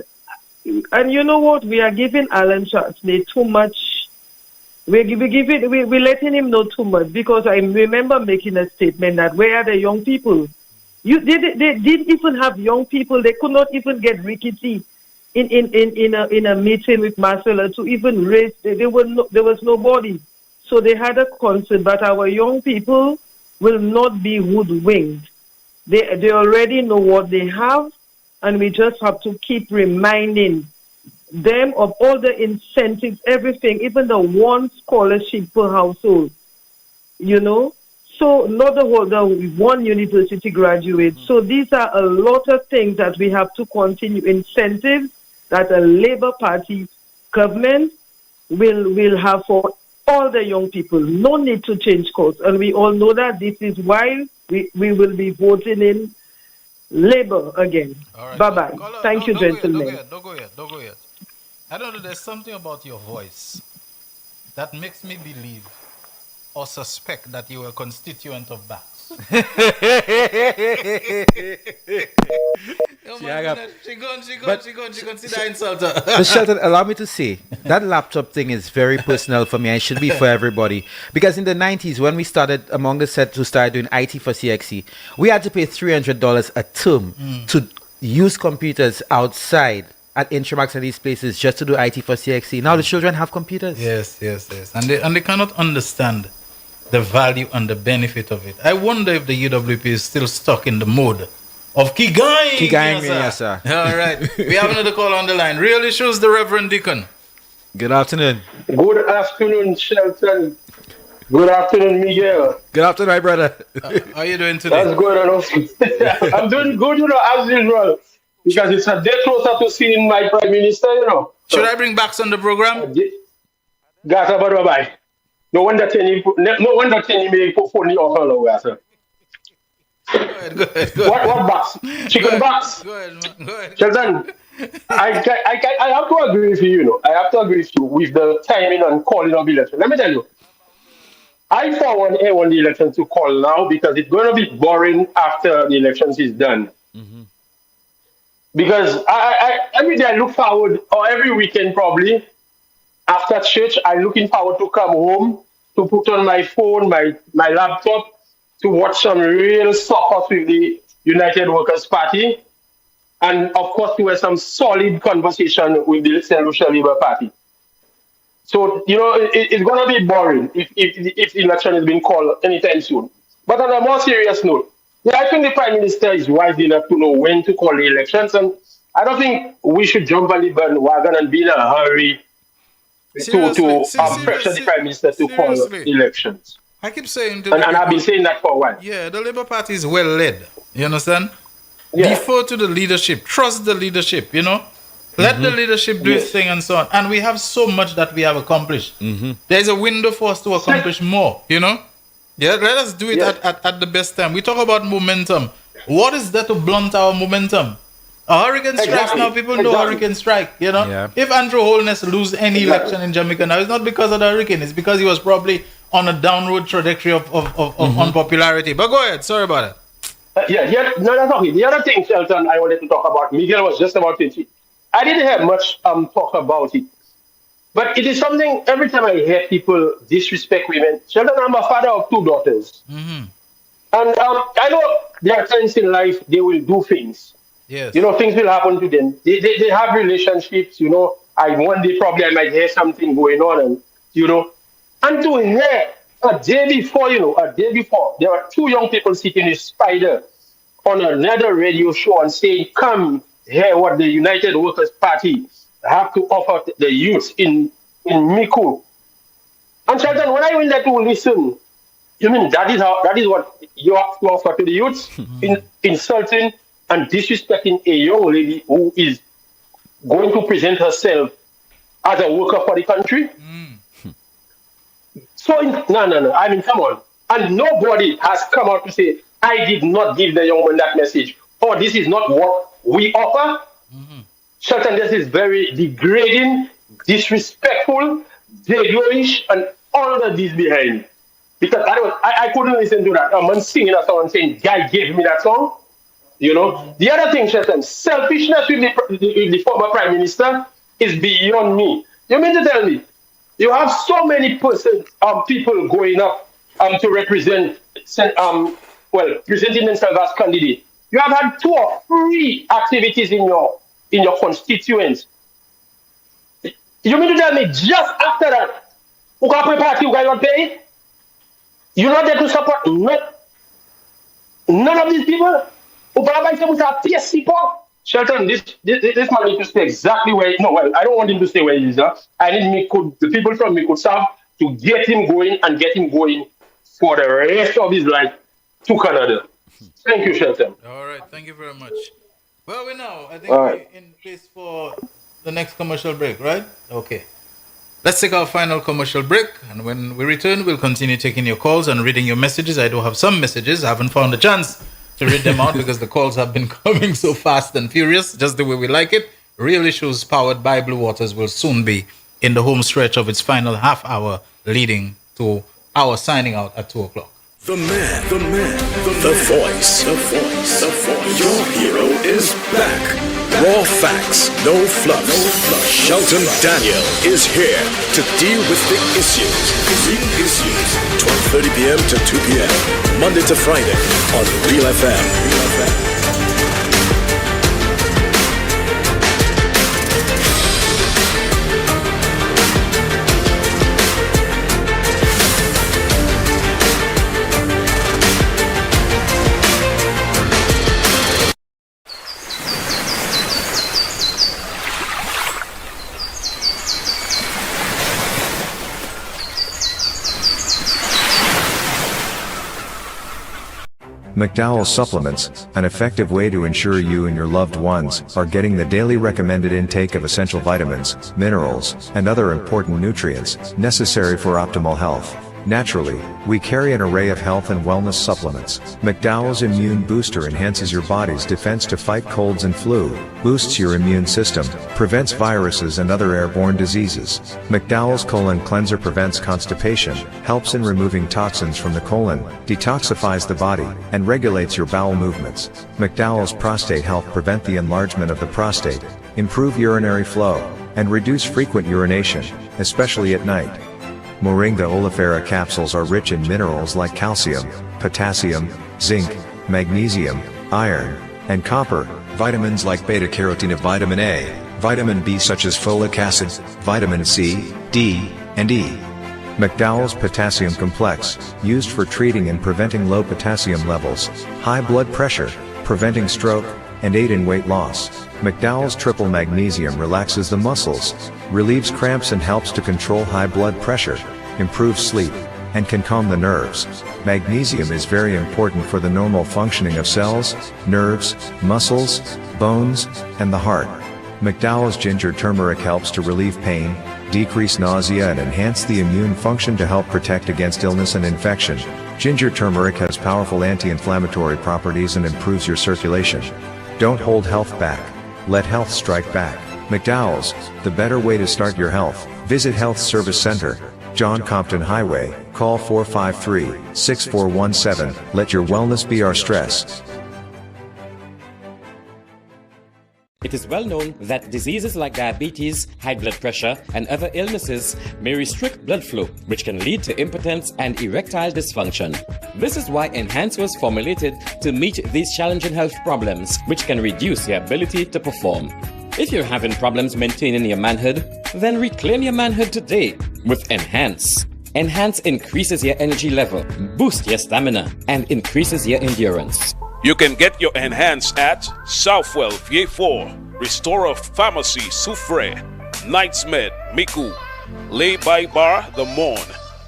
and you know what, we are giving Alan Chancellor too much. We're letting him know too much, because I remember making a statement that where are the young people? They didn't even have young people. They could not even get Rickety in a meeting with Marcella to even raise. There was nobody. So they had a concert, but our young people will not be hoodwinked. They already know what they have, and we just have to keep reminding them of all the incentives, everything, even the one scholarship per household, you know. So not the one university graduate. So these are a lot of things that we have to continue, incentives that a Labour Party government will have for all the young people. No need to change course. And we all know that this is why we will be voting in Labour again. All right. Bye-bye. Thank you, gentlemen. Don't go yet. I don't know, there's something about your voice that makes me believe or suspect that you were a constituent of Bax. She gone, see that insulter. But Shelton, allow me to say, that laptop thing is very personal for me and it should be for everybody. Because in the 90s, when we started, among the set who started doing IT for CXC, we had to pay $300 a term to use computers outside at Intramax and these places just to do IT for CXC. Now the children have computers. Yes. And they cannot understand the value and the benefit of it. I wonder if the UWP is still stuck in the mode of Kigai. Yes, sir. All right. We have another call on the line. Real Issues, the Reverend Deacon. Good afternoon. Good afternoon, Shelton. Good afternoon, Miguel. Good afternoon, my brother. How are you doing today? That's good. I'm doing good, as usual. Because it's a day closer to seeing my Prime Minister, Should I bring Bax on the program? Gata, bye. No wonder Tenny may put phone off hello, sir. Go ahead. What Bax? Chicken Bax? Go ahead. Shelton, I have to agree with you, I have to agree with you with the timing and calling of the election. Let me tell you, I for one want the election to call now because it's going to be boring after the elections is done. Because I every day I look forward, or every weekend probably, after church, I'm looking forward to come home, to put on my phone, my laptop, to watch some real soccer with the United Workers' Party, and of course to have some solid conversation with the St. Lucia Labour Party. So, it's going to be boring if the election has been called anytime soon. But on a more serious note, I think the Prime Minister is wise enough to know when to call the elections, and I don't think we should jump on the bandwagon and be in a hurry to pressure the Prime Minister to call elections. I keep saying and I've been saying that for a while. Yeah, the Labour Party is well led. You understand? Yeah. Defer to the leadership. Trust the leadership, Let the leadership do its thing and so on. And we have so much that we have accomplished. There's a window for us to accomplish more, Yeah, let us do it at the best time. We talk about momentum. What is there to blunt our momentum? A hurricane strikes now. People know hurricane strike, Yeah. If Andrew Holness lose any election in Jamaica now, it's not because of the hurricane. It's because he was probably on a downward trajectory of unpopularity. But go ahead. Sorry about it. No, that's okay. The other thing, Shelton, I wanted to talk about, Miguel was just about it. I didn't have much talk about it. But it is something, every time I hear people disrespect women, Shelton, I'm a father of 2 daughters. And I know there are times in life they will do things. Yes. Things will happen to them. They have relationships, one day probably I might hear something going on, and to hear a day before, there are 2 young people sitting in Spider on another radio show and saying, come hear what the United Workers' Party have to offer the youth in Miku. And Shelton, when I went there to listen, you mean that is what you have to offer to the youth? In insulting and disrespecting a young lady who is going to present herself as a worker for the country? So, no. I mean, come on. And nobody has come out to say, I did not give the young man that message, or this is not what we offer. Shelton, this is very degrading, disrespectful, degradish, and all of this behind. Because I couldn't listen to that. A man singing a song and saying, guy gave me that song. The other thing, Shelton, selfishness with the former Prime Minister is beyond me. You mean to tell me, you have so many people going up to represent, presenting themselves as candidate, You have had 2 or 3 activities in your constituents. You mean to tell me just after that, who can party you guys not pay? You're not there to support none of these people who buy some PS people. Shelton, this man needs to stay exactly where. No, well, I don't want him to stay where he is. Huh? I need the people from Mikutsab to get him going for the rest of his life to Canada. Thank you, Shelton. All right, thank you very much. Well, we know. I think we're in place for the next commercial break, right? Okay. Let's take our final commercial break, and when we return, we'll continue taking your calls and reading your messages. I do have some messages. I haven't found a chance to read them out because the calls have been coming so fast and furious, just the way we like it. Real Issues, powered by Blue Waters, will soon be in the home stretch of its final half hour, leading to our signing out at 2 o'clock. The man, the voice. Your hero is back. Raw facts, no fluff. Shelton Daniel is here to deal with big issues. 12:30 p.m. to 2 p.m. Monday to Friday on Real FM. McDowell Supplements, an effective way to ensure you and your loved ones are getting the daily recommended intake of essential vitamins, minerals, and other important nutrients necessary for optimal health. Naturally, we carry an array of health and wellness supplements. McDowell's Immune Booster enhances your body's defense to fight colds and flu, boosts your immune system, prevents viruses and other airborne diseases. McDowell's Colon Cleanser prevents constipation, helps in removing toxins from the colon, detoxifies the body, and regulates your bowel movements. McDowell's Prostate Health prevent the enlargement of the prostate, improve urinary flow, and reduce frequent urination, especially at night. Moringa oleifera capsules are rich in minerals like calcium, potassium, zinc, magnesium, iron, and copper, vitamins like beta-carotene of vitamin A, vitamin B such as folic acid, vitamin C, D, and E. McDowell's Potassium Complex, used for treating and preventing low potassium levels, high blood pressure, preventing stroke, and aid in weight loss. McDowell's Triple Magnesium relaxes the muscles, relieves cramps and helps to control high blood pressure, improves sleep, and can calm the nerves. Magnesium is very important for the normal functioning of cells, nerves, muscles, bones, and the heart. McDowell's Ginger Turmeric helps to relieve pain, decrease nausea and enhance the immune function to help protect against illness and infection. Ginger turmeric has powerful anti-inflammatory properties and improves your circulation. Don't hold health back. Let health strike back. McDowell's, the better way to start your health. Visit Health Service Center, John Compton Highway, call 453-6417. Let your wellness be our stress. It is well known that diseases like diabetes, high blood pressure, and other illnesses may restrict blood flow, which can lead to impotence and erectile dysfunction. This is why Enhance was formulated to meet these challenging health problems, which can reduce your ability to perform. If you're having problems maintaining your manhood, then reclaim your manhood today with Enhance. Enhance increases your energy level, boosts your stamina, and increases your endurance. You can get your Enhance at Southwell VA4, Restorer Pharmacy Soufrière, Knights Med Miku, Lay by Bar The Morn,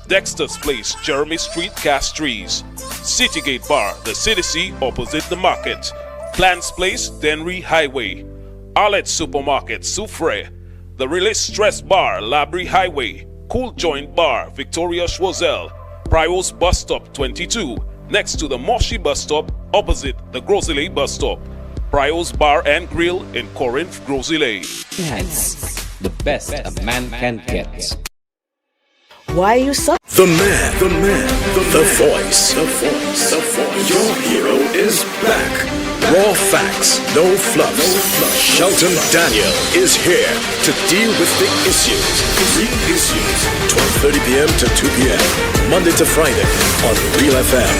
Dexter's Place Jeremy Street Castries, Citygate Bar The CDC opposite the market, Clans Place Denry Highway, Arlette Supermarket Soufrière, The Release Stress Bar Labrie Highway, Cool Joint Bar Victoria Schwazel, Prios Bus Stop 22, next to the Moshi Bus Stop opposite the Grosley Bus Stop. Prios Bar and Grill in Corinth, Grosley. Enhance, the best a man can get. Why are you so? The man, the voice. Your hero is back. Raw facts, no fluff. Shelton Daniel is here to deal with big issues. 12:30 p.m. to 2 p.m. Monday to Friday on Real FM.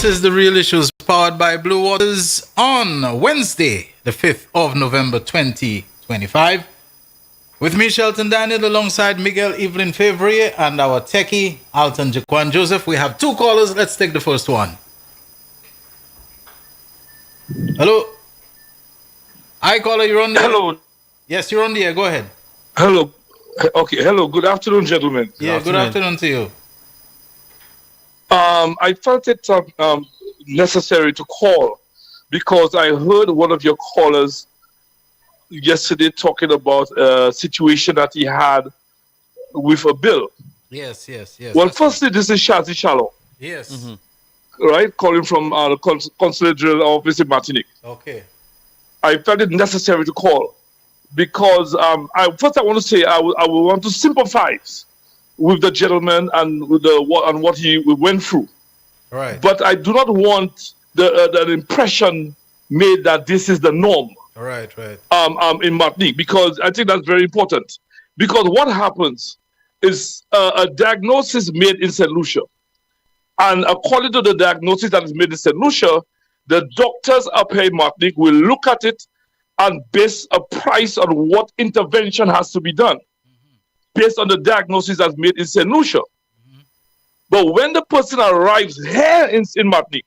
This is The Real Issues, powered by Blue Waters, on Wednesday, the 5th of November 2025. With me, Shelton Daniel, alongside Miguel Evelyn Fevrier and our techie, Alton Jaquan Joseph. We have two callers. Let's take the first one. Hello. Hi, caller, you're on the air. Hello. Yes, you're on the air. Go ahead. Hello. Okay, hello. Good afternoon, gentlemen. Good afternoon to you. I felt it necessary to call because I heard one of your callers yesterday talking about a situation that he had with a bill. Yes. Well, firstly, this is Shazi Shalom. Yes. Right? Calling from the Consulate General Office in Martinique. Okay. I felt it necessary to call because I want to say I would want to sympathize with the gentleman and with what he went through. Right. But I do not want the impression made that this is the norm. Right. In Martinique, because I think that's very important. Because what happens is a diagnosis made in St. Lucia. And according to the diagnosis that is made in St. Lucia, the doctors up here in Martinique will look at it and base a price on what intervention has to be done, based on the diagnosis that's made in St. Lucia. But when the person arrives here in Martinique,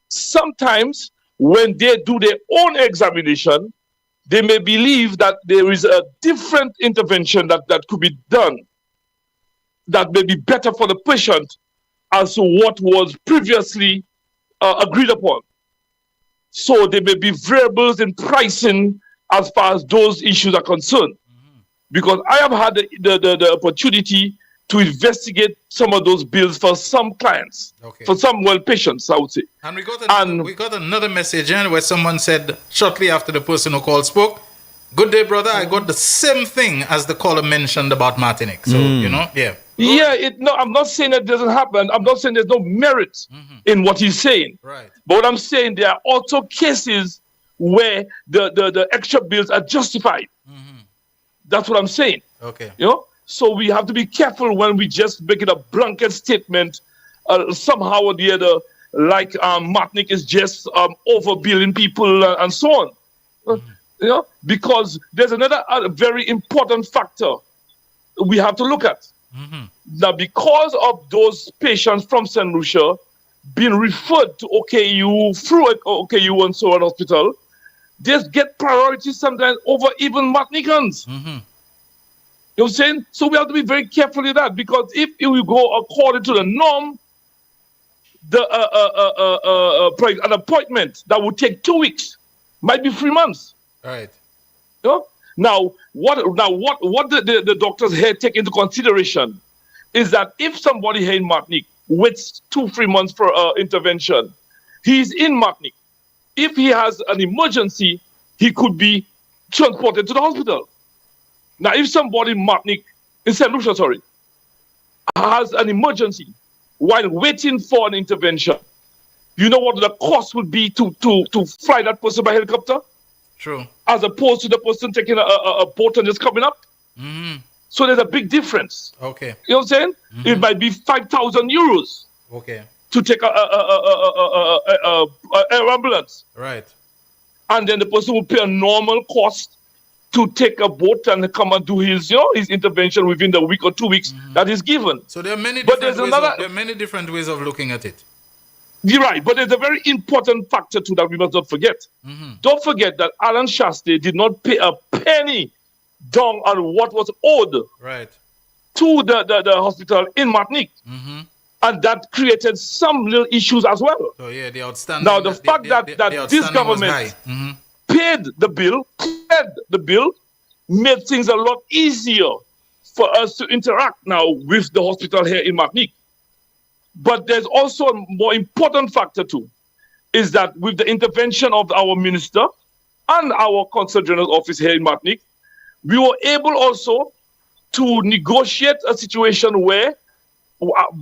sometimes when they do their own examination, they may believe that there is a different intervention that could be done that may be better for the patient as to what was previously agreed upon. So there may be variables in pricing as far as those issues are concerned. Because I have had the opportunity to investigate some of those bills for some clients, for some patients, I would say. And we got another message where someone said shortly after the person who called spoke, "Good day, brother. I got the same thing as the caller mentioned about Martinique." So, I'm not saying that doesn't happen. I'm not saying there's no merit in what he's saying. Right. But what I'm saying, there are also cases where the extra bills are justified. That's what I'm saying. Okay. So we have to be careful when we just make it a blanket statement somehow or the other, like Martinique is just overbilling people and so on. Because there's another very important factor we have to look at. Now, because of those patients from St. Lucia being referred to OKU through OKU and so on hospital, they get priority sometimes over even Martinicans. You know what I'm saying? So we have to be very careful with that, because if we go according to the norm, an appointment that would take 2 weeks might be 3 months. Right. Now what the doctors here take into consideration is that if somebody here in Martinique waits 2-3 months for intervention, he's in Martinique. If he has an emergency, he could be transported to the hospital. Now, if somebody in Martinique, in St. Lucia, has an emergency while waiting for an intervention, you know what the cost would be to fly that person by helicopter? True. As opposed to the person taking a boat and just coming up. So there's a big difference. Okay. You know what I'm saying? It might be 5,000 euros. Okay. To take an ambulance. Right. And then the person will pay a normal cost to take a boat and come and do his intervention within the week or 2 weeks that is given. So there are many different ways of looking at it. You're right, but there's a very important factor too that we must not forget. Don't forget that Alan Shaste did not pay a penny down on what was owed to the hospital in Martinique. And that created some little issues as well. So yeah, the outstanding. Now the fact that this government paid the bill, cleared the bill, made things a lot easier for us to interact now with the hospital here in Martinique. But there's also a more important factor too, is that with the intervention of our minister and our Consul General's office here in Martinique, we were able also to negotiate a situation where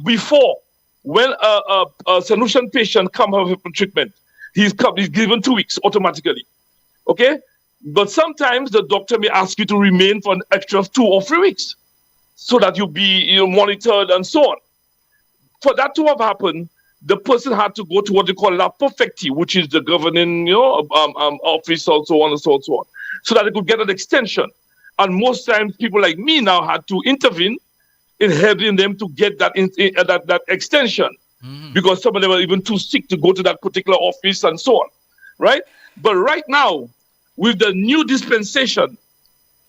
before, when a solution patient comes out for treatment, he's given 2 weeks automatically. Okay? But sometimes the doctor may ask you to remain for an extra 2 or 3 weeks so that you'll be monitored and so on. For that to have happened, the person had to go to what they call La Perfecti, which is the governing office, and so on and so on, so that they could get an extension. And most times, people like me now had to intervene in helping them to get that that extension, because some of them are even too sick to go to that particular office and so on, right? But right now, with the new dispensation,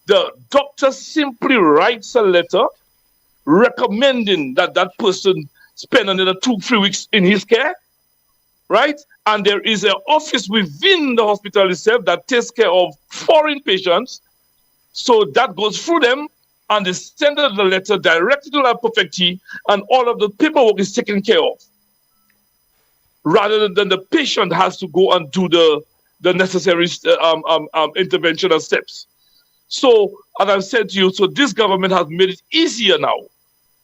the doctor simply writes a letter recommending that that person spend another 2-3 weeks in his care, right? And there is an office within the hospital itself that takes care of foreign patients. So that goes through them, and they send the letter directly to La Perfecti, and all of the paperwork is taken care of, rather than the patient has to go and do the necessary intervention and steps. So, as I've said to you, so this government has made it easier now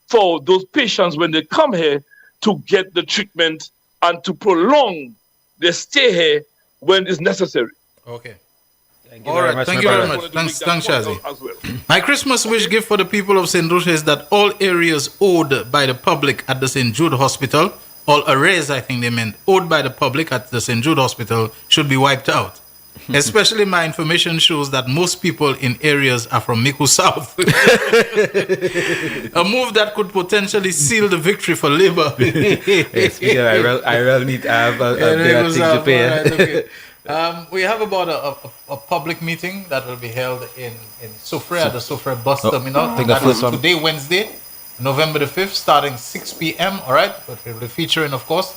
for those patients when they come here to get the treatment and to prolong their stay here when it's necessary. Okay. Thank you All right, thank you very much. Thanks, Shazi. My Christmas wish gift for the people of St. Lucia is that all areas owed by the public at the St. Jude Hospital, all arrears, I think they meant, owed by the public at the St. Jude Hospital should be wiped out. Especially my information shows that most people in areas are from Miku South. A move that could potentially seal the victory for Labour. Yes, I really need to have a bit of thing to pay. Right, okay. We have about a public meeting that will be held in Soufriere at the Soufriere bus terminal. I think the first one. Today, Wednesday, November the 5th, starting 6 p.m. All right, but we'll be featuring, of course,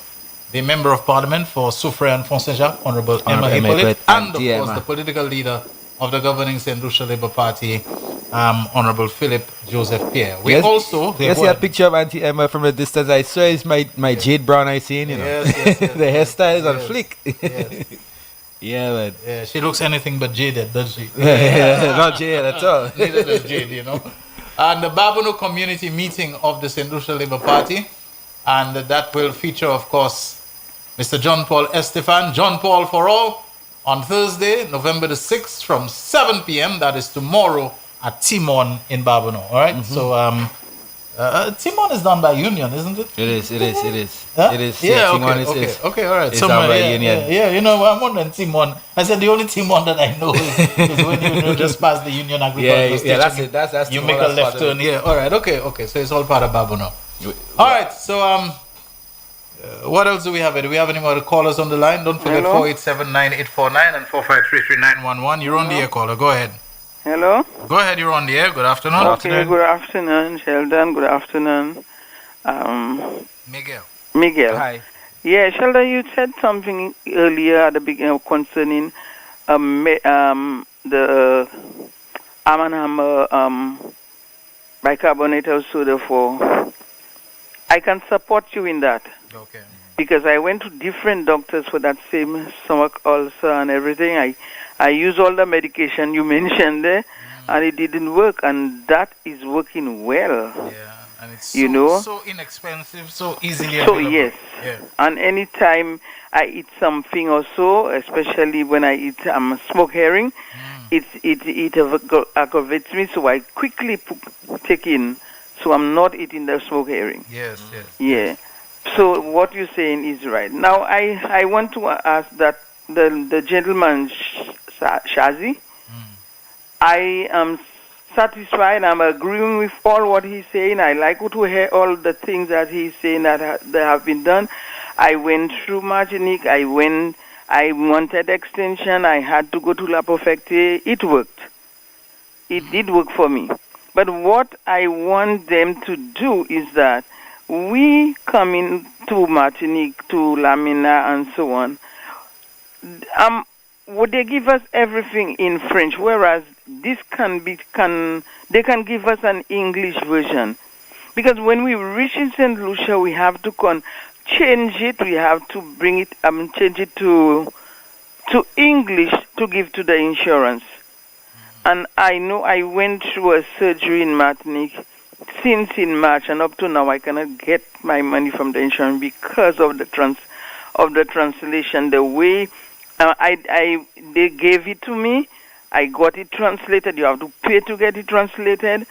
the Member of Parliament for Soufriere and Font-Saint-Jacques, Honorable Emma Hippolyte, and of course the political leader of the governing St. Lucia Labour Party, Honorable Philip Joseph Pierre. We also... Yes, see a picture of Auntie Emma from a distance. I swear it's my Jade Brown I seen, you know. Yes. The hairstyle is on flick. Yes. Yeah, man. Yeah, she looks anything but jaded, does she? Not jaded at all. Neither does Jade, you know. And the Babonneau community meeting of the St. Lucia Labour Party, and that will feature, of course, Mr. John Paul Estefan, John Paul for All, on Thursday, November the 6th from 7 p.m. That is tomorrow at Timon in Babonneau. All right? So, Timon is done by union, isn't it? It is. Huh? It is. Yeah, Timon okay, all right. It's done by union. Yeah, you know, I'm wondering Timon. I said the only Timon that I know is when you just pass the union agricultural station. Yeah, that's it. That's you Timon, make a left turn here. All right, okay. So it's all part of Babonneau. All right, so what else do we have? Do we have any more callers on the line? Don't forget 487-9849 and 453-3911. You're on the air, caller. Go ahead. Hello? Go ahead, you're on the air. Good afternoon. Okay, good afternoon, Sheldon. Good afternoon. Miguel. Hi. Yeah, Sheldon, you said something earlier at the beginning concerning the Arm & Hammer bicarbonate of soda for... I can support you in that. Okay. Because I went to different doctors for that same stomach ulcer and everything. I use all the medication you mentioned there, and it didn't work, and that is working well. Yeah, and it's so inexpensive, so easily available. Yes. Yeah. And anytime I eat something or so, especially when I eat smoked herring, it aggravates me, so I quickly take in. So I'm not eating the smoked herring. Yes. Yeah. So what you're saying is right. Now I want to ask that the gentleman Shazi, I am satisfied. I'm agreeing with all what he's saying. I like to hear all the things that he's saying that have been done. I went through Martinique. I wanted extension. I had to go to La Perfecte. It worked. It did work for me. But what I want them to do is that we come in to Martinique, to Lamina, and so on. Would they give us everything in French, whereas this they can give us an English version? Because when we reach in St. Lucia, we have to change it. We have to bring it, change it to English to give to the insurance. And I know I went through a surgery in Martinique since in March, and up to now I cannot get my money from the insurance because of the translation. The way they gave it to me, I got it translated. You have to pay to get it translated,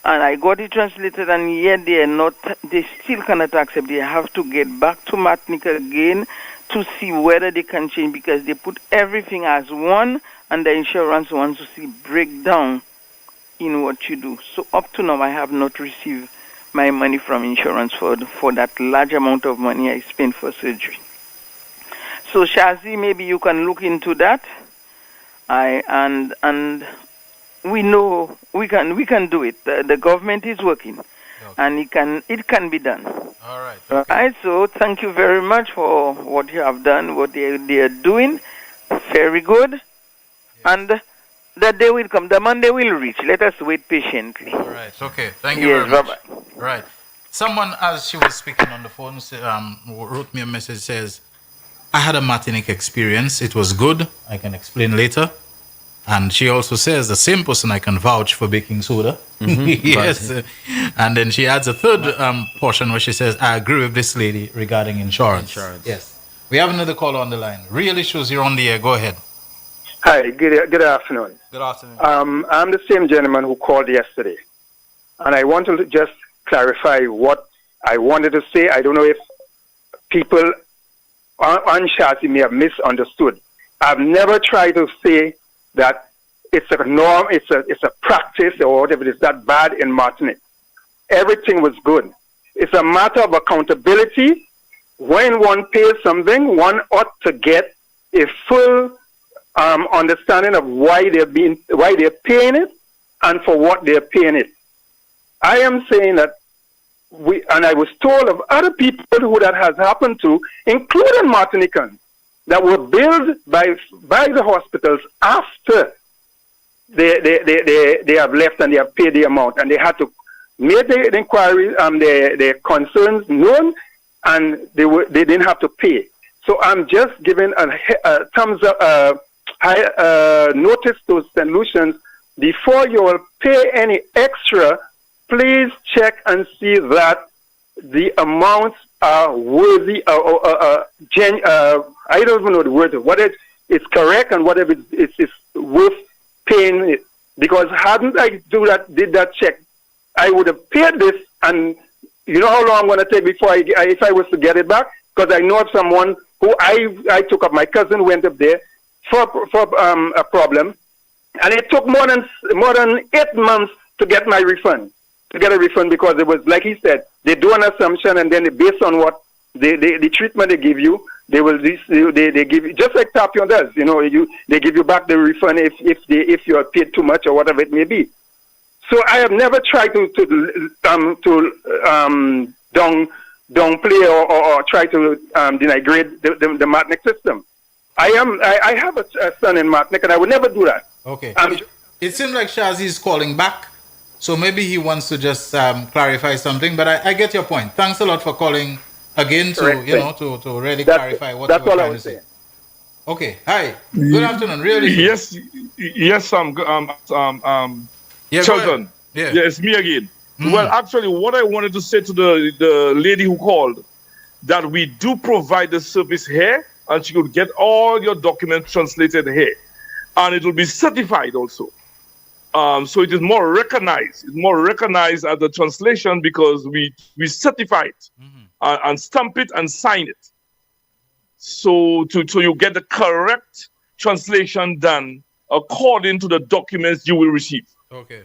and I got it translated, and yet they still cannot accept. They have to get back to Martinique again to see whether they can change, because they put everything as one, and the insurance wants to see breakdown in what you do. So up to now, I have not received my money from insurance for that large amount of money I spent for surgery. So Shazi, maybe you can look into that. And we know we can do it. The government is working, and it can be done. All right. All right. So thank you very much for what you have done, what they are doing. Very good. Yes. And the day will come. The Monday will reach. Let us wait patiently. All right. Okay. Thank you very much. Bye-bye. Right. Someone, as she was speaking on the phone, wrote me a message, says, I had a Martinique experience. It was good. I can explain later. And she also says, the same person I can vouch for baking soda. Mm-hmm. Yes. And then she adds a third portion where she says, I agree with this lady regarding insurance. Yes. We have another caller on the line. Real Issues, you're on the air. Go ahead. Hi, good afternoon. Good afternoon. I'm the same gentleman who called yesterday. And I want to just clarify what I wanted to say. I don't know if people on Shazi may have misunderstood. I've never tried to say that it's a norm, it's a practice or whatever it is that bad in Martinique. Everything was good. It's a matter of accountability. When one pays something, one ought to get a full understanding of why they're paying it and for what they're paying it. I am saying that and I was told of other people who that has happened to, including Martinicans, that were billed by the hospitals after they have left and they have paid the amount, and they had to make the inquiry, their concerns known, and they didn't have to pay. So I'm just giving a thumbs up, notice to St. Lucians, before you will pay any extra, please check and see that the amounts are worthy, I don't even know the word, whether it's correct and whatever it's worth paying it. Because hadn't I did that check, I would have paid this, and you know how long I'm going to take before if I was to get it back? Because I know of someone who I took up, my cousin went up there for a problem, and it took more than 8 months to get my refund. To get a refund, because it was, like he said, they do an assumption, and then based on what the treatment they give you, they give you, just like Tapion does, they give you back the refund if you are paid too much or whatever it may be. So I have never tried to downplay or try to denigrate the Martinique system. I have a son in Martinique, and I would never do that. Okay. It seems like Shazi is calling back. So maybe he wants to just clarify something, but I get your point. Thanks a lot for calling again to really clarify what you were trying to say. Okay. Hi. Good afternoon. Really? Yes. Children. Yeah. It's me again. Well, actually, what I wanted to say to the lady who called, that we do provide the service here, and she could get all your documents translated here, and it will be certified also. So it is more recognized. It's more recognized as a translation because we certify it and stamp it and sign it. So you get the correct translation done according to the documents you will receive. Okay.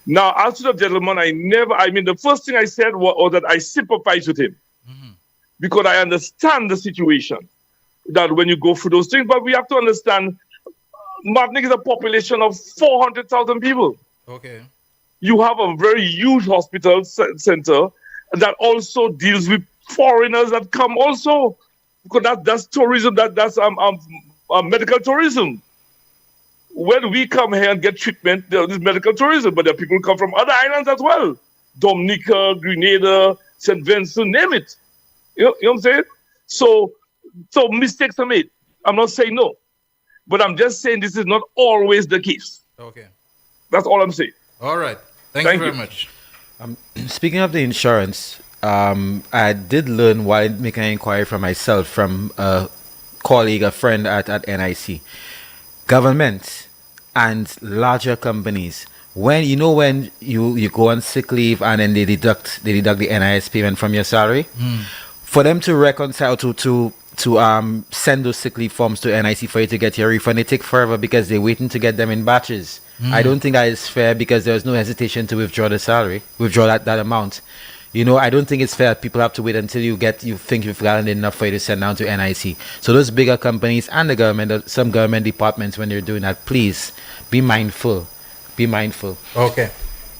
Now, as to the gentleman, the first thing I said was that I sympathize with him because I understand the situation that when you go through those things, but we have to understand Martinique is a population of 400,000 people. Okay. You have a very huge hospital center that also deals with foreigners that come also. Because that's tourism, that's medical tourism. When we come here and get treatment, there is medical tourism, but there are people who come from other islands as well. Dominica, Grenada, St. Vincent, name it. You know what I'm saying? So mistakes are made. I'm not saying no. But I'm just saying this is not always the case. Okay. That's all I'm saying. All right. Thank you very much. Speaking of the insurance, I did learn while making an inquiry for myself from a colleague, a friend at NIC. Government and larger companies when you go on sick leave and then they deduct the NIS payment from your salary, for them to reconcile to send those sick leave forms to NIC for you to get your refund, they take forever because they're waiting to get them in batches. I don't think that is fair because there's no hesitation to withdraw that amount. I don't think it's fair. People have to wait until you think you've gotten enough for you to send down to NIC. So those bigger companies and the government, some government departments, when they're doing that, please be mindful. Be mindful. Okay.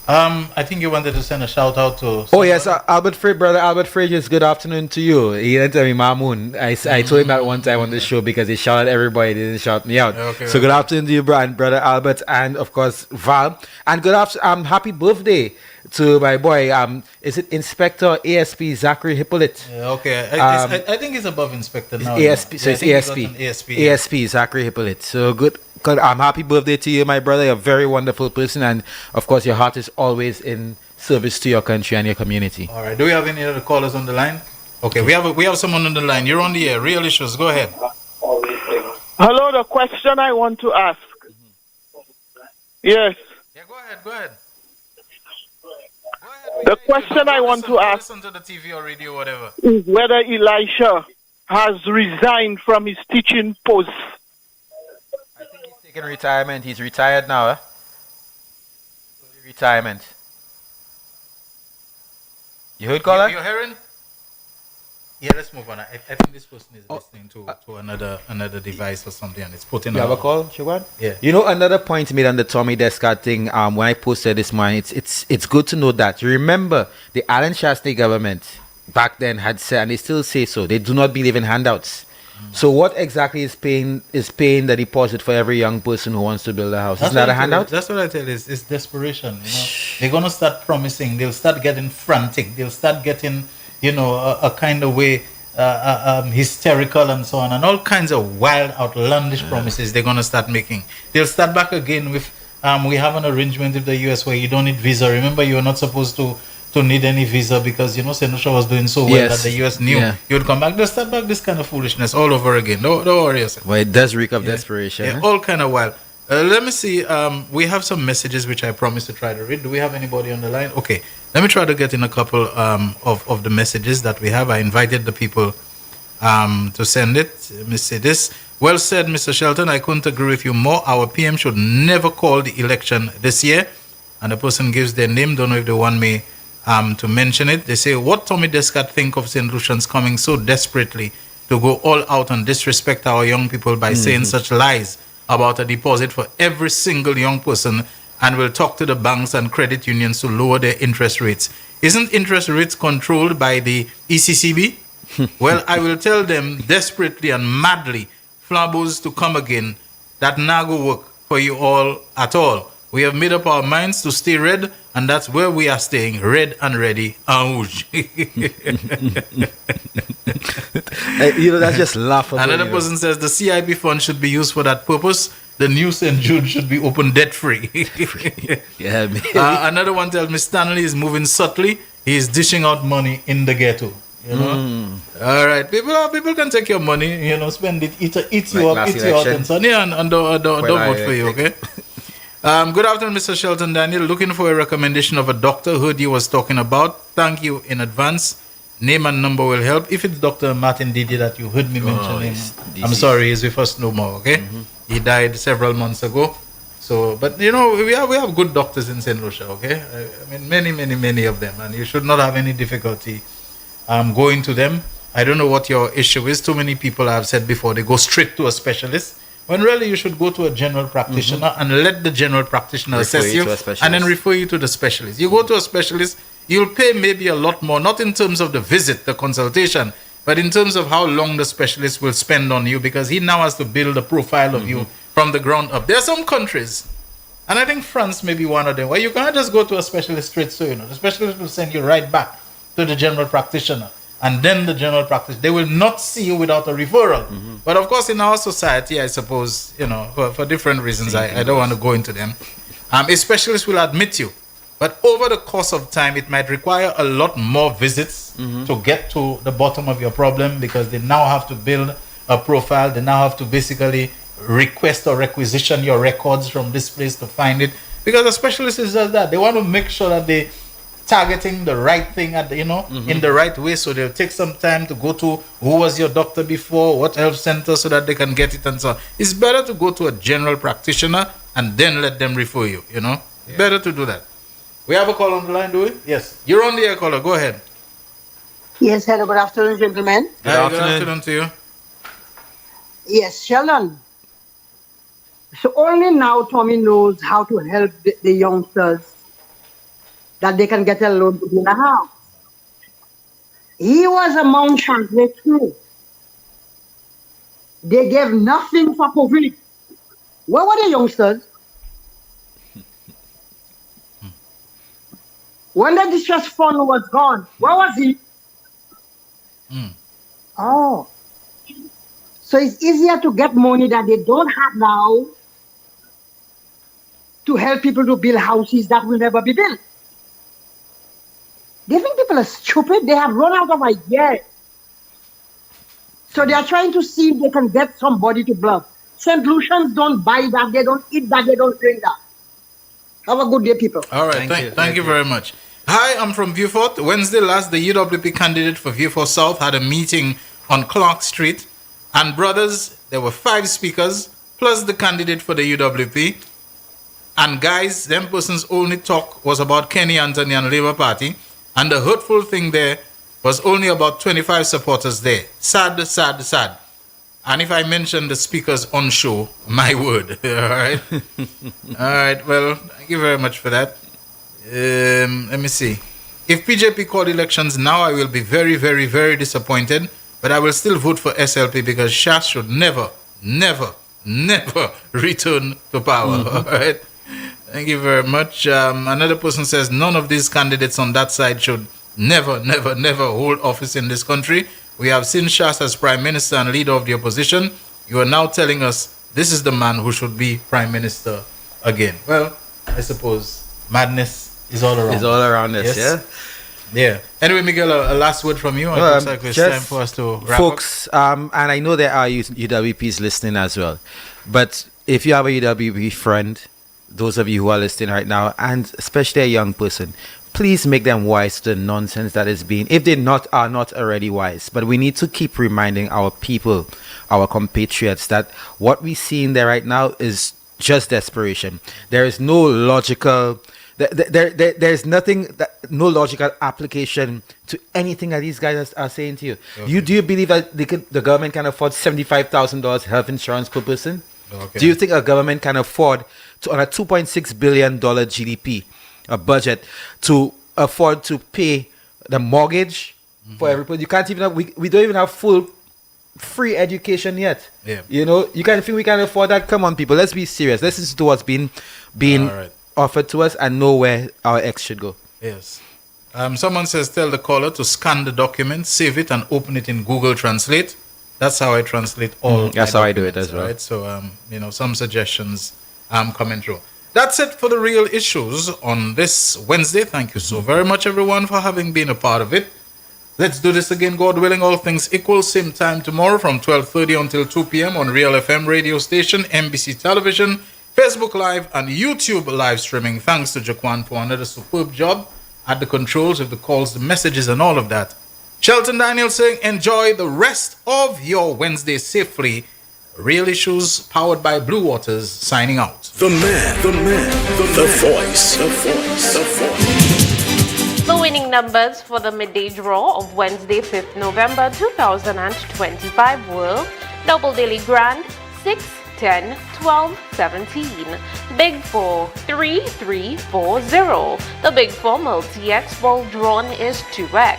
I think you wanted to send a shout out to. Oh yes, Albert Frey, brother Albert Frey. Just good afternoon to you. He didn't tell me Mamoon. I told him that one time on the show because he shouted everybody. He didn't shout me out. Okay, so good afternoon to you, brother Albert, and of course Val. And good afternoon. Happy birthday to my boy. Is it Inspector ASP Zachary Hippolyte? Okay. I think he's above Inspector now. ASP. So it's ASP Zachary Hippolyte. So good. Happy birthday to you, my brother. You're a very wonderful person, and of course, your heart is always in service to your country and your community. All right. Do we have any other callers on the line? Okay, we have someone on the line. You're on the air. Real Issues. Go ahead. Hello. The question I want to ask. Yes. Yeah. Go ahead. The question I want to ask. Listen to the TV or radio, whatever. Is whether Elisha has resigned from his teaching post. In retirement. He's retired now, eh? Retirement. You heard, caller? You're hearing? Yeah, let's move on. I think this person is listening to another device or something, and it's putting. You have a call, Shagwan? Yeah. Another point made on the Tommy Descott thing. When I posted this morning, it's good to know that. You remember the Alan Shastney government back then had said, and they still say so. They do not believe in handouts. So what exactly is paying the deposit for every young person who wants to build a house? Isn't that a handout? That's what I tell you. It's desperation. They're gonna start promising. They'll start getting frantic. They'll start getting, a kind of way hysterical and so on, and all kinds of wild, outlandish promises they're gonna start making. They'll start back again with we have an arrangement with the US where you don't need visa. Remember, you're not supposed to need any visa because St. Lucia was doing so well that the US knew you would come back. They'll start back this kind of foolishness all over again. Don't worry yourself. Well, it does reek of desperation. Yeah, all kind of wild. Let me see. We have some messages which I promised to try to read. Do we have anybody on the line? Okay. Let me try to get in a couple of the messages that we have. I invited the people to send it. Let me see this. Well said, Mr. Shelton. I couldn't agree with you more. Our PM should never call the election this year. And the person gives their name. Don't know if they want me to mention it. They say, what Tommy Descott think of St. Lucians coming so desperately to go all out and disrespect our young people by saying such lies about a deposit for every single young person, and will talk to the banks and credit unions to lower their interest rates. Isn't interest rates controlled by the ECCB? Well, I will tell them desperately and madly, flabos to come again, that nago work for you all at all. We have made up our minds to stay red, and that's where we are staying, red and ready. Ouch. That's just laughable. Another person says the CIP fund should be used for that purpose. The new St. Jude should be open debt-free. Yeah, another one tells me Stanley is moving subtly. He is dishing out money in the ghetto. All right, people can take your money, spend it, eat you up, and so on. Yeah, and don't vote for you, okay? Good afternoon, Mr. Shelton Daniel. Looking for a recommendation of a doctor heard you was talking about. Thank you in advance. Name and number will help. If it's Dr. Martin Didi that you heard me mention him, I'm sorry, he's with us no more, okay? He died several months ago. So, but we have good doctors in St. Lucia, okay? I mean, many of them, and you should not have any difficulty going to them. I don't know what your issue is. Too many people have said before they go straight to a specialist, when really you should go to a general practitioner and let the general practitioner assess you and then refer you to the specialist. You go to a specialist, you'll pay maybe a lot more, not in terms of the visit, the consultation, but in terms of how long the specialist will spend on you, because he now has to build a profile of you from the ground up. There are some countries, and I think France may be one of them, where you cannot just go to a specialist straight, so the specialist will send you right back to the general practitioner. And then the general practice, they will not see you without a referral. But of course, in our society, I suppose, for different reasons, I don't want to go into them. A specialist will admit you. But over the course of time, it might require a lot more visits to get to the bottom of your problem, because they now have to build a profile. They now have to basically request or requisition your records from this place to find it. Because a specialist is just that. They want to make sure that they targeting the right thing at the, in the right way. So they'll take some time to go to who was your doctor before, what health center, so that they can get it and so on. It's better to go to a general practitioner and then let them refer you, Better to do that. We have a call on the line, do we? Yes. You're on the air, caller. Go ahead. Yes, hello, good afternoon, gentlemen. Good afternoon to you. Yes, Sheldon. So only now Tommy knows how to help the youngsters that they can get a loan to build a house. He was a Mount Champlain too. They gave nothing for COVID. Where were the youngsters? When the distress fund was gone, where was he? Oh. So it's easier to get money that they don't have now to help people to build houses that will never be built. They think people are stupid. They have run out of ideas. So they are trying to see if they can get somebody to bluff. St. Lucians don't buy that. They don't eat that. They don't drink that. Have a good day, people. All right. Thank you very much. Hi, I'm from Vieux-Fort. Wednesday last, the UWP candidate for Vieux-Fort South had a meeting on Clark Street. And brothers, there were 5 speakers, plus the candidate for the UWP. And guys, them persons only talk was about Kenny Anthony and Labour Party. And the hurtful thing there was only about 25 supporters there. Sad, sad, sad. And if I mention the speakers on show, my word. All right. All right. Well, thank you very much for that. Let me see. If PJP called elections now, I will be very, very, very disappointed. But I will still vote for SLP because Shas should never, never, never return to power. All right. Thank you very much. Another person says none of these candidates on that side should never, never, never hold office in this country. We have seen Shas as Prime Minister and leader of the opposition. You are now telling us this is the man who should be Prime Minister again. Well, I suppose madness is all around. It's all around us, yes? Yeah. Anyway, Miguel, a last word from you. It looks like it's time for us to wrap folks, and I know there are UWPs listening as well. But if you have a UWP friend, those of you who are listening right now, and especially a young person, please make them wise to the nonsense that is being, if they are not already wise. But we need to keep reminding our people, our compatriots, that what we see in there right now is just desperation. There is no logical, there's nothing, no logical application to anything that these guys are saying to you. Okay. Do you believe that the government can afford $75,000 health insurance per person? Okay. Do you think a government can afford on a $2.6 billion GDP budget to afford to pay the mortgage for everybody? You can't even have, we don't even have full free education yet. Yeah. You can't think we can afford that. Come on, people, let's be serious. Let's listen to what's being offered to us and know where our X should go. Yes. Someone says tell the caller to scan the document, save it, and open it in Google Translate. That's how I translate all. That's how I do it as well. Right? So, some suggestions coming through. That's it for the real issues on this Wednesday. Thank you so very much, everyone, for having been a part of it. Let's do this again, God willing, all things equal. Same time tomorrow from 12:30 until 2 p.m. on Real FM radio station, NBC Television, Facebook Live, and YouTube live streaming. Thanks to Jaquan for another superb job at the controls with the calls, the messages, and all of that. Shelton Daniel saying, enjoy the rest of your Wednesday safely. Real Issues, powered by Blue Waters, signing out. The man, the voice. The winning numbers for the midday draw of Wednesday, 5th November 2025 were Double Daily Grand, 6, 10, 12, 17. Big 4, 3, 3, 4, 0. The Big 4 multi-X ball drawn is 2X.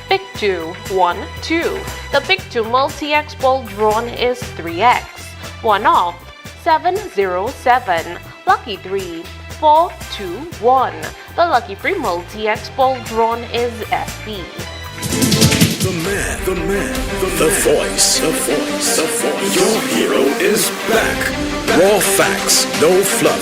Pick 2, 1, 2. The Pick 2 multi-X ball drawn is 3X. 1 off, 707. Lucky 3, 4, 2, 1. The Lucky 3 multi-X ball drawn is FB. The man, the voice. Your hero is back. Raw facts, no fluff.